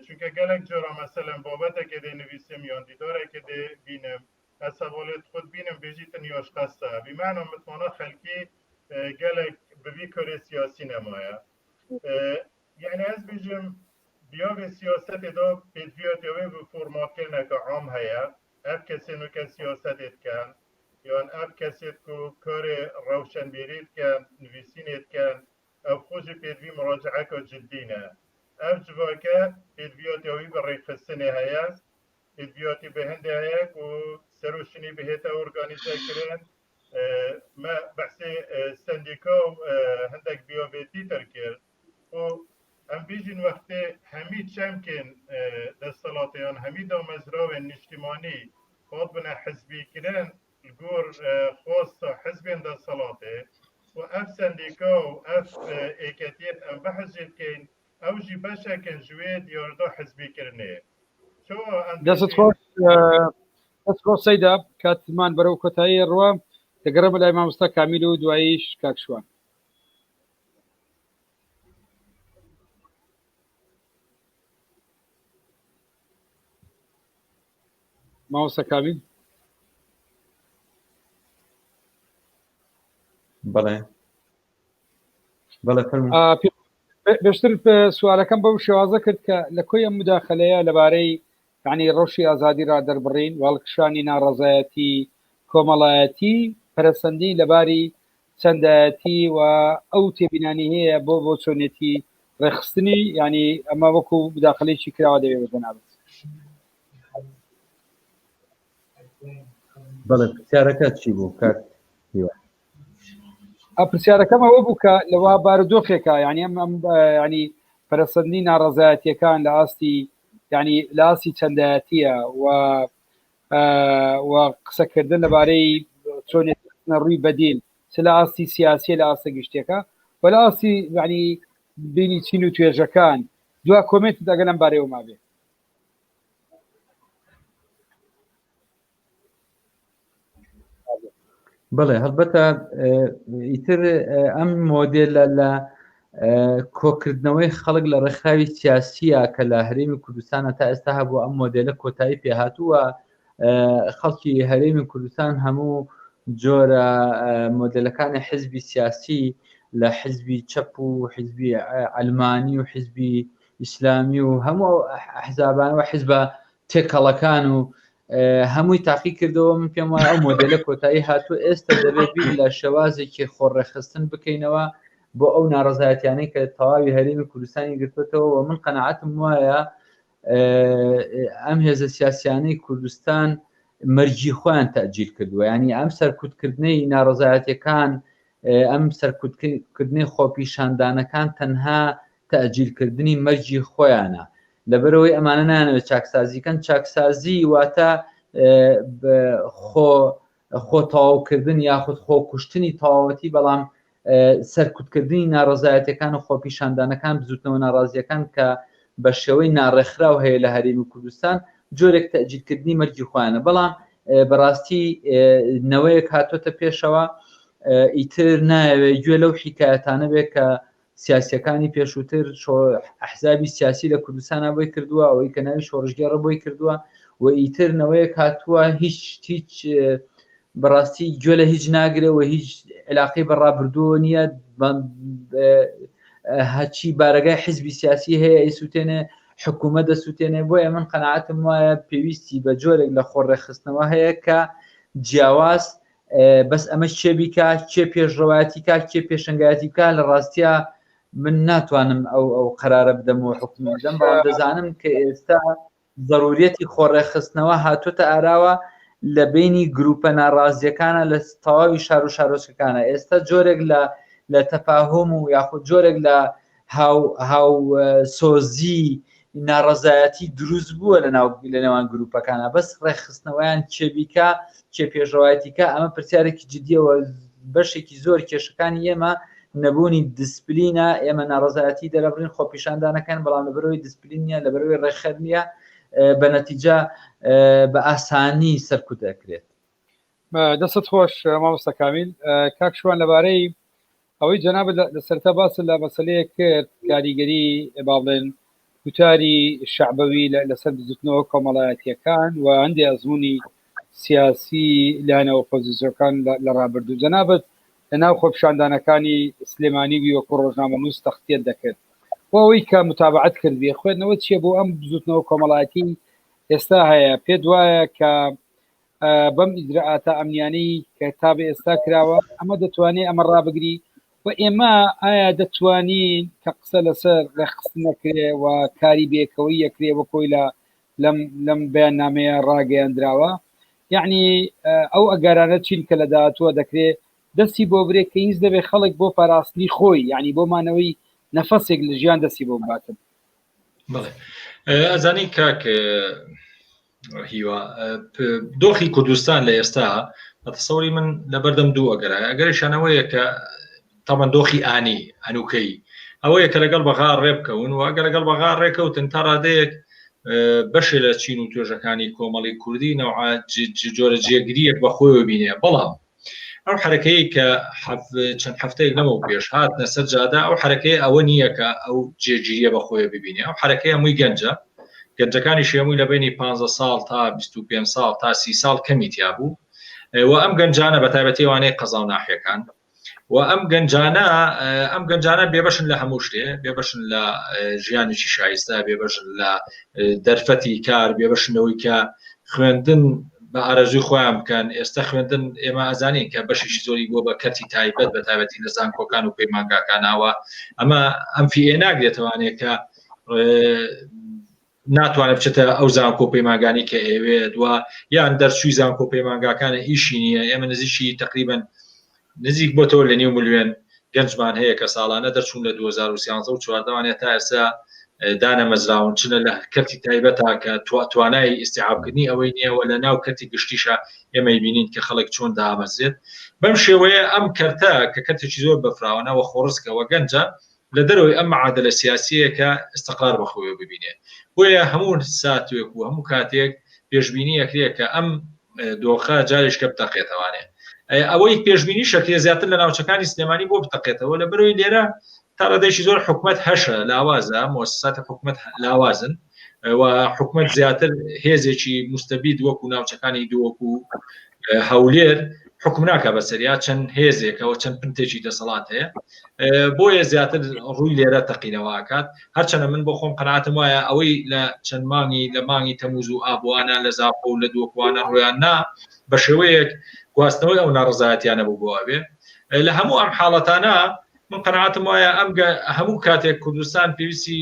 چونکه گلک جارا مثلا بابت که ده نویسم یا دیداره که ده بینم از سوالت خود بینم بیجیتن یاش قصه بیمعنی متمانات خلکی گلک بوی کار سیاسی نمایه یعنی از بیجم بیا به سیاست دا پیدویات یاوی به فرمات کرنه که عام هیا اف کسی نو که سیاست کن یا اف کسی که کار روشن بیرید کن نویسینید کن اف خوش پیدوی مراجعه که جدی نه اف جوا که پیدویات یاوی به ریخستنه هیا پیدویاتی به هنده هیا که سروشنی به هیتا ارگانیزه کرن ما بحثی سندیکا و هندک بیا بیتی تر کرد ام بیجین وقتی همی چمکن دستالاتیان همی دا مزراو نشتیمانی خود بنا حزبی کرن الگور خواست حزبین دستالاتی و اف سندیکا و اف ایکتیت ام بحثید کن او جی باشا کن جوید یاردا حزبی کرنه شو دست خوش سیده کاتمان برو کتایی روام تقرب الامام مستا کامیل و دواییش کاکشوان ماوسا کامل بەڵێ بێشتر سوالەکەم بەو شێوازە کرد کە لە کۆی ئەم مداخلەیە لەبارەی یعنی ڕۆژی ئازادی ڕادەربڕین واڵکشانی ناڕەزایەتی کۆمەڵایەتی پەرەسەندی لەباری چەندایەتی و ئەو تێبینانی هەیە بۆ چۆنێتی ڕێخستنی ینی ئەمە وەکو مداخلەیەکی کراوە دەوێت بەنابێت بەڵێ پرسیارەکە چی بوو کات پرسیارەکەم ئەوە بوو کە لەوا بارودۆخێکە ینی ئەم ینی پەرەسەندی ناڕەزایەتیەکان لە ئاستی ینی لە ئاستی چەندایەتیە و قسەکردن لەبارەی چۆنێتە ڕووی بەدیل چ لە ئاستی سیاسیە لە ئاستە گشتێکە و لە ئاستی ینی بینی چین و توێژەکان دوا کۆمنت دەگەن ئەم بارەیەوە مابێ بڵێ هەڵبەتە ئیتر ئەم مۆدێلە لە کۆکردنەوەی خەڵک لە ڕێکخراوی سیاسیە کە لە هەرێمی کوردستانە تا ئێستا هەبوو ئەم مۆدێلە کۆتایی پێهاتووە خەڵکی هەرێمی کوردستان هەموو جۆرە مۆدلەکانی حزبی سیاسی لە حزبی چەپ و حزبی ئەلمانی و حزبی ئیسلامی و هەموو حزابان و حزبە تێکەڵەکان و هەمووی تاقی کردەوە من پێم وایە ئەو مۆدلە کۆتایی هاتووە ئێستا دەبێت بیر لە شێوازێکی خۆڕێخستن بکەینەوە بۆ ئەو ناڕەزایەتیانەی کە تەواوی هەرێمی کوردستانی گرتوێتەوە و من قەنەعەتم وایە ئەم هێزە سیاسیانەی کوردستان مەرجی خۆیان تەجیل کردووە ینی ئەم سەرکوتکردنەی ناڕەزایەتیەکان ئەم سەرکوتکردنەی خۆپیشاندانەکان تەنها تەجیلکردنی مەرجی خۆیانە لەبەرەوەی ئەمانە نانەوێت چاکسازیکەن چاکسازی واتە خۆ تەواوکردن یاخود خۆ کوشتنی تەواوەتی بەڵام سەرکوتکردنی ناڕەزایەتەکان و خۆپیشاندانەکان بزوتنەوە ناڕازیەکان کە بە شێوەی ناڕێکخراو هەیە لە هەرێمی کوردستان جۆرێک تەجیلکردنی مەرجی خۆیانە بەڵام بەڕاستی نەوەیەک هاتوۆتە پێشەوە ئیتر نایەوێت گوێ لەو حیکایەتانە بێت کە سیاسیەکانی پێشووتر ئەحزابی سیاسی لە کوردستانە بۆی کردووە ئەوەی کە ناوی شۆڕژگەڕە بۆی کردووە و ئیتر نەوەیەک هاتووە هیچ بەڕاستی گوێ لە هیچ ناگرێەوە هیچ علاقەی بەڕابردووە نییە هەچی بارەگای حزبی سیاسی هەیە ئەیسووتێنێ حکوومەت دەسووتێنێ بۆیە من قەناعەتم وایە پێویستی بە جۆرێک لە خۆڕێخستنەوە هەیە کە جیاواز بەس ئەمە چێبیکە چێ پێشڕەوەتی کا چێ پێشنگایەتی کا لە ڕاستیە من ناتوانم ئەو قەرارە بدەم و حکوم بدەم بەڵام دەزانم کە ئێستا ضرورەتی خۆڕێخستنەوە هاتوۆتە ئاراوە لە بینی گروپە ناڕازیەکانە لە تەواوی شار و شارۆچەکانە ئێستا جۆرێک لە تەفاهم و یاخود جۆرێک لە هاو سۆزی ناڕەزایەتی دروست بووە لە نێوان گروپەکانە بەس ڕێخستنەوەیان چێبیکە چێ پێشڕەوەتیکە ئەمە پرسیارێکی جدیەوە بەشێکی زۆر کێشەکانی ئێمە نەبوونی دیسپلینە ئێمە ناڕەزایەتی دەرەبرین خۆپیشاندانەکەن بەڵام لەبەرەوەی دیسپلینە لەبەرەوەی ڕێخەر نیە بە نەتیجە بە ئاسانی سەرکوت دەکرێت. دەست خۆش مامۆستا کامیل. کاکشوان لەبارەی ئەوەی جەنابەت لە سەرتا باس لە مەسەلەیە کرد کاریگەری با بڵێن وتاری شعبەوی لەسەر بزوتنەوە کۆمەڵایەتیەکان و هەندێک ئەزمموی سیاسی لایەنەوە پۆزیسیۆنەکان لە ڕابردوو جەنابەت لە ناو خۆپیشاندانەکانی سلێمانی وی وەکو ڕۆژنامەنووس تەختیەت دەکرد بۆ ئەوەی کە متابعەت کردبێ خوێندنەوە چیە بۆ ئەم بزوتنەوە کۆمەڵایەتی ئێستا هەیە پێ وایە کە بەم ئیجراعاتە ئەمنیانەی کە تا بە ئێستا کراوە ئەمە دەتوانێت ئەمە ڕابگری و ئێمە ئایا دەتوانین کە قسە لەسەر ڕێخست نەکرێ و کاری بێکەوەی یەکرێ بە کۆی لەم بەیاننامەیە ڕاگەیاندراوە یعنی ئەو ئەگارانە چین کە لە داهاتووە دەکرێت دەستی بۆ برێ کە هیچ دەبێت خەڵک بۆ پاراستنی خۆی یعنی بۆ مانەوەی نەفەسێک لە ژیان دەستی بۆ باتن. ئەزانی کاک هیوا دۆخی کوردستان لە ئێستا بەتەسەوری من لە بەردەم دوو ئەگەریشانەوەیە کە تامان دۆخی ئانی هەنووکەی ئەوەیە کە لەگەڵ بەغا ڕێبکەون و ئەگە لەگەڵ بەغا ڕێکەوتن تا ڕادەیەک بەشێ لە چین و توێژەکانی کۆمەڵی کوردی نەوعا جۆرە جێگریەک بەخۆی بینێ بەڵام ئەو حرەکەی کە چەند هەفتەیەک لەمە پێش هاتنە سەر جادا ئەو حرەکەی ئەوە نییە کە ئەو جێگیریە بەخۆی ببینێ ئەو حرەکەی هەمووی گەنجە گەنجەکانی شێمووی لە بینی 15 ساڵ تا 25 ساڵ تا 30 ساڵ کەمیتیا بوو و ئەم گەنجانە بە تایبەتیوانەی قەزاو ناحیەکان و ئەم گەنجانە بێبەشن لە هەموو شتێ بێبەشن لە ژیانێکی شایستە بێبەشن لە دەرفەتی کار بێبەشنەوەی کە خوێندن بە ئارەزوی خۆیان بکەن ئێستا خوێندن ئێمە ئازانین کە بەشێکی زۆری بۆ بە کەتی تایبەت بە تایبەتی لە زانکۆکان و پەیمانگاکانەوە ئەمە ئەم فیێ ناگرێتوانێت کە ناتوانێت بچێتە ئەو زانکۆ پەیمانگانی کە ئێوێت و یان دەرچووی زانکۆ پەیمانگاکانە ئیشی نییە ئێمە نزیشی تقریبن نزیک بۆ تۆ لە 9 ملیۆن گەنجمان هەیە کە ساڵانە دەرچوون لە 2013 و 14 تا ئێستا دانەمەزراون چنە لە کەتی تایبەتە کە توانای ئیستیعابکردنی ئەوەی نییەوە لە ناو کەتی گشتیشە ئێمەی بینین کە خەڵک چۆن دامەزرێت بەم شێوەیە ئەم کەرتە کە کەتێکی زۆر بەفراوانەوە خۆڕسکەوە گەنجە لە دەرەوەی ئەم معادلە سیاسیە کە استقرار بەخۆی ببینێ بۆیە هەموو ساتوێک و هەموو کاتێک پێشبینی یەکرێ کە ئەم دۆخە جارێک کە بتەقێتەوانێ ئەوەی پێشبینی شەکرێ زیاتر لە ناوچەکانی سلێمانی بۆ بتەقێتەوە لە بەرەوەی لێرە تا ڕادێکی زۆر حکومت هەشە لاوازە مؤسساتی حکومت لاوازن و حکومت زیاتر هێزێکی مستەبید وەکو ناوچەکانی دووەکو هەولێر حکم ناکە بەسەریا چەند هێزێکەوە چەند پرتێکی دەسەڵات هەیە بۆیە زیاتر ڕووی لێرە تەقینەوەکات هەرچەنە من بۆ خۆم قەناعەتم وایە ئەوەی لە چەند مانگی لە مانگی تەمووز و ئابوانە لە زاپۆ و لە دووەکوانە ڕۆیان نا بە شێوەیەک گواستنەوەی ئەو ناڕزایەتیانە بوو بۆەوێ لە هەموو ئەم حاڵەتانە من قەناعەتم وایە ئەم هەموو کاتێک کوردستان پێویستی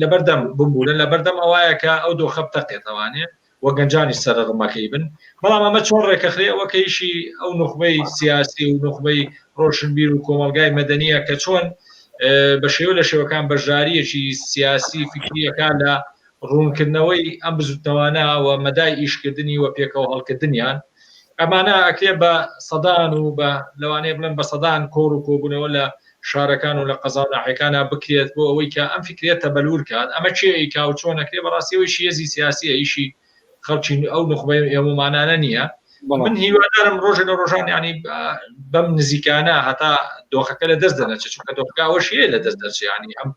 لەبەردەم ببوورن لەبەردەم ئەوایە کە ئەو دۆخە بتەقێتەوانێ وە گەنجانی سەرڕمەکەی بن بەڵام ئەمە چۆن ڕێکەخرێ ئەوە کەیشی ئەو نخبەی سیاسی و نخبەی ڕۆشنبیر و کۆمەلگای مەدەنیە کە چۆن بە شێوە لە شێوەکان بەشداریەکی سیاسی فکریەکان لە ڕوونکردنەوەی ئەم بزوتنەوانە و مەدای ئیشکردنی و پێکەوە هەڵکردنیان ئەمانە ئەکرێ بە سەدان و بە لەوانەیە بڵێن بە سەدان کۆڕ و کۆبوونەوە لە شارەکان و لە قەزاو ناحیەکانە بکرێت بۆ ئەوەی کە ئەم فکرێتە بەلور کات ئەمە چێ ئیکا و چۆن ئەکرێ بەڕاستیەوەی شێزی سیاسیە ئیشی خەڵکی ئەو نخبەی ئێمەمانانە نییە من هیوادارم ڕۆژە لە ڕۆژان ینی بەم نزیکانە هەتا دۆخەکە لە دەست دەنەچێت چونکە دۆخەکە ئەوەشیە لە دەست دەرچێت ینی ئەم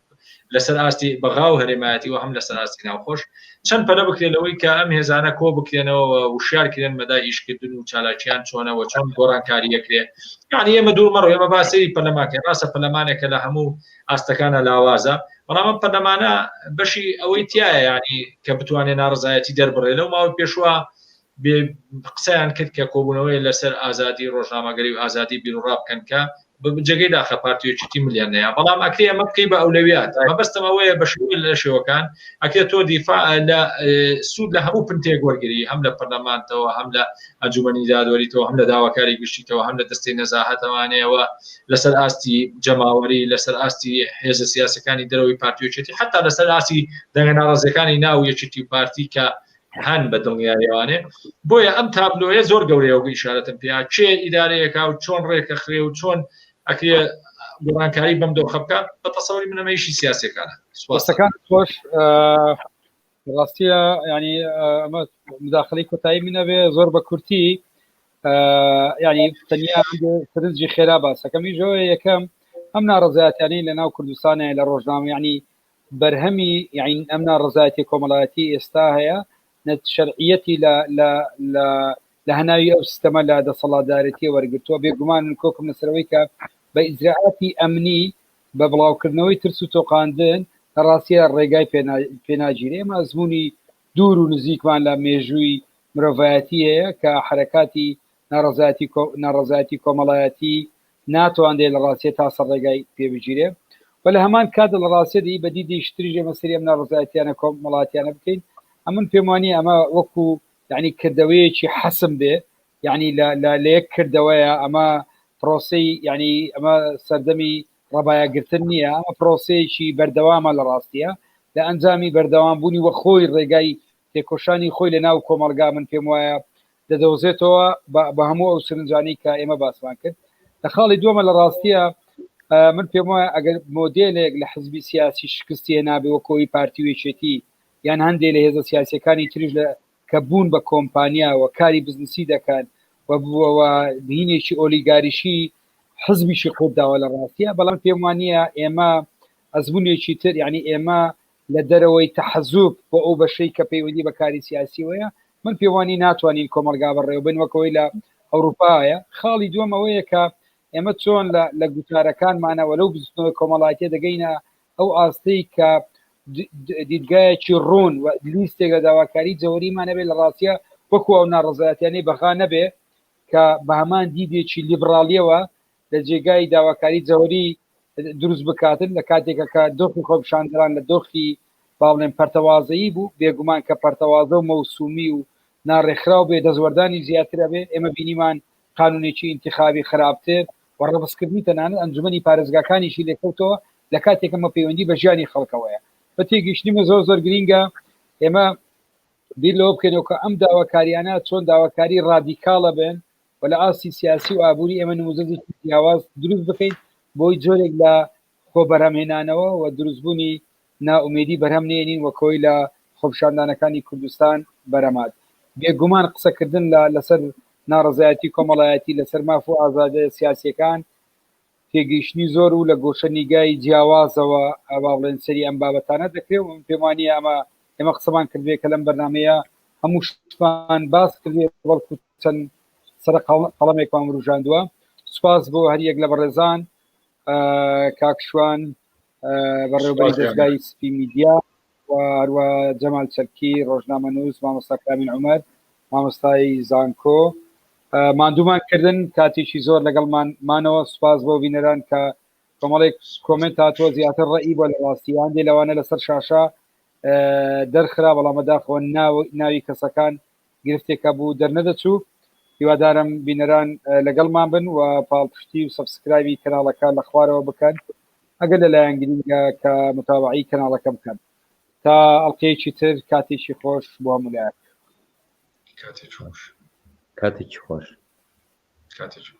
لەسەر ئاستی بەغا و هەرێمایەتی و هەم لەسەر ئاستی ناوخۆش چەند پەلە بکرێت لەوەی کە ئەم هێزانە کۆ بکرێنەوە وشارکردن مەدای ئیشکردن و چالاکیان چۆنەوە چۆن گۆڕانکاری یەکرێ یعنی ئێمە دوورمەڕۆ ئێمە باسەری پەرلەمانکە ڕاستە پەرلەمانێکە لە هەموو ئاستەکانە لاوازە بەڵام ئەم پەرلەمانە بەشی ئەوەی تایە ینی کە بتوانێت ناڕزایەتی دەربڕێ لەو ماوەی پێشوە قسەیان کرد کە کۆبوونەوەی لەسەر ئازادی ڕۆژنامەگەری و ئازادی بیرروڕا بکەن کە جێگەی داخە پارتیۆچی ملیۆنەیە بەڵام ئەکرێ ئەمە بکەی بە ئەولەویات مەبەستم ئەوەیە بە شوێ لە شێوەکان ئەکرێت تۆ دیفاع لە سوود لە هەموو پنتێک وەرگری هەم لە پەرلەمانتەوە هەم لە ئەنجومەنی دادوەریتەوە هەم لە داواکاری گشتیتەوە هەم لە دەستەی نەزاهەتەوانەیەوە لەسەر ئاستی جەماوەری لەسەر ئاستی هێزە سیاسەکانی دەرەوەی پارتیۆچێتی حتا لەسەر ئاستی دەنگە ناڕازەکانی ناو یەکێتی پارتی کە هەن بە دڵنیایەوانێ بۆیە ئەم تابلۆیە زۆر گەورەیە و ئیشارەتم پێیا چێ ئیدارەیەکە و چۆن ڕێکە خرێ و چۆن ئەکرێ گۆڕانکاری بەم دۆخە بکات بە تەسەوری منەمەیشی سیاسەکانە سپاسەکان خۆش ڕاستیە ینی ئەمە مداخلەی کۆتایی منەبێ زۆر بە کورتی ینی تەنیا سرنجی خێرا باسەکەمی ژۆ یەکەم ئەم ناڕزایەتیانەی لە ناو کوردستانە لە ڕۆژنامە ینی بەرهەمی یعنی ئەم ناڕزایەتی کۆمەڵایەتی ئێستا هەیە شرعیەتی لە هەناوی ئەو سیستەمە لە دەسەڵاتدارەتی وەرگرتووە بێگومان کۆکم لەسەرەوەی کە بە ئیجراعاتی ئەمنی بە بڵاوکردنەوەی ترس و تۆقااندن ڕاستیە ڕێگای پێناگیرێ ئێمە ئەزمموی دوور و نزیکمان لە مێژووی مرۆڤایەتی هەیە کە حرەکاتی ناڕزایەتی کۆمەڵایەتی ناتوانێت لە ڕاستیە تا سەر ڕێگای پێبگیرێ و لە هەمان کات لە ڕاستیەدی بەدیدی شتریژە مەسەری ئەم ناڕزایەتیانە کۆمەڵاتیانە بکەین ئەمن پێم وانی ئەمە وەکو یعنی کردەوەیەکی حەسم بێ یعنی لە یەک کردەوەیە ئەمە پرۆسی ینی ئەمە سەردەمی ڕەبایەگرتن نییە ئەمە پرۆسەیەکی بەردەوامە لە ڕاستیە لە ئەنجامی بەردەوام بوونی وە خۆی ڕێگای تێکۆشانی خۆی لە ناو کۆمەلگا من پێم وایە دەدەوزێتەوە بە هەموو ئەو سرنجانی کە ئێمە باسمان کرد لە خاڵی دووەمە لە ڕاستیە من پێم وایە ئەگەر مۆدلێک لە حزبی سیاسی شکستی نابێ وەکۆی پارتیوێچێتی یان هەندێک لە هێزە سیاسەکانی تریش کە بوون بە کۆمپانیا و کاری بزنسی دەکەن و بووەوە بینێکی ئۆلیگاریشی حزبیشی خۆداوە لە ڕاستیە بەڵام پێم وانە ئێمە ئەزمونێکی تر یعنی ئێمە لە دەرەوەی تەحەزوب بۆ ئەو بەشەی کە پەیوەندی بە کاری سیاسی وەیە من پێوانی ناتوانین کۆمەلگا بەڕێوە بن وەکەوەی لە ئەوروپایە خاڵی دووەمەوەیە کە ئێمە چۆن لە گوتارەکانمانەوە لەو بزنەوەی کۆمەڵایەتە دەگەینە ئەو ئاستەی کە دیدگایەکی ڕوون و لیستێک لە داواکاری جەوەریمانە بێت لە ڕاستیە وەکو ئەو ناڕزایەتیانەی بەخا نەبێ کە بە هەمان دیدێکی لیبرالیەوە لە جێگای داواکاری جەوەری دروست بکاتن لە کاتێکە کە دۆخی خۆپشاندران لە دۆخی باڵێن پەرتەوازایی بوو بێگومان کە پەرتەوازە و مەوسومی و ناڕێکخراو بێ دەزوەردانی زیاترە بێ ئێمە بینیمان قانونێکی انتخابی خراپتر و ڕەبەسکردنی تەنانەت ئەنجومەنی پارێزگاکانیشی لێکەوتەوە لە کاتێکەمە پەیوەندی بە ژیانی خەڵکەوەیە بە تێگەیشتنیمە زۆر گرینگە ئێمە بیر لەوە بکەینەوە کە ئەم داواکاریانە چۆن داواکاری ڕادیکاڵە بن و لە ئاسی سیاسی و ئابووری ئێمە نموزەجێکی جیاواز دروست بکەین بۆی جۆرێک لە خۆ بەرهەمهێنانەوە و دروستبوونی ناومێدی بەرهەم نێنین وەکۆی لە خۆپشاندانەکانی کوردستان بەرەمات بێگومان قسەکردن لەسەر ناڕزایەتی کۆمەڵایەتی لەسەر ماف و ئازادە سیاسیەکان تێگەیشتنی زۆر و لە گۆشە نیگای جیاوازەوە ئاواڵێن سەری ئەم بابەتانە دەکرێت و پێمانی ئێمە قسەمان کردوێ کە لەم بەرنمەیە هەموو شتمان باس کردێت بەڵکو چەند سەر قەڵەمێکمان ڕژاندووە سوپاس بۆ هەر یەک لە بەڕێزان کاکشوان بەڕێوەبەری دەستگای سپی میدیا و هەروە جەمال چەرکی ڕۆژنامە نووس مامۆستا کامین عومەر مامۆستای زانکۆ ماندوومان کردن کاتێکی زۆر لەگەڵمان مانەوە سوپاس بۆ بینەران کە کۆمەڵێک کۆمنت هاتووە زیاتر ڕێی بۆ لە ڕاستیان دێ لەوانە لەسەر شاشە دەرخرا بەڵامەداخەوە ناوی کەسەکان گرفتێکە بوو دەرنەدەچوو هیوادارم بینەران لەگەڵمان بن و پاڵپشتی و سەبسکرایبی کەناڵەکان لە خوارەوە بکەن ئەگەر لەلایەن گرنگە کە متابعی کەناڵەکە بکەن تا ئەڵقەیەکی تر کاتێکی خۆش بۆ هەموو لایەک کاتێکی خۆش کاتێکی خۆش کاتێکی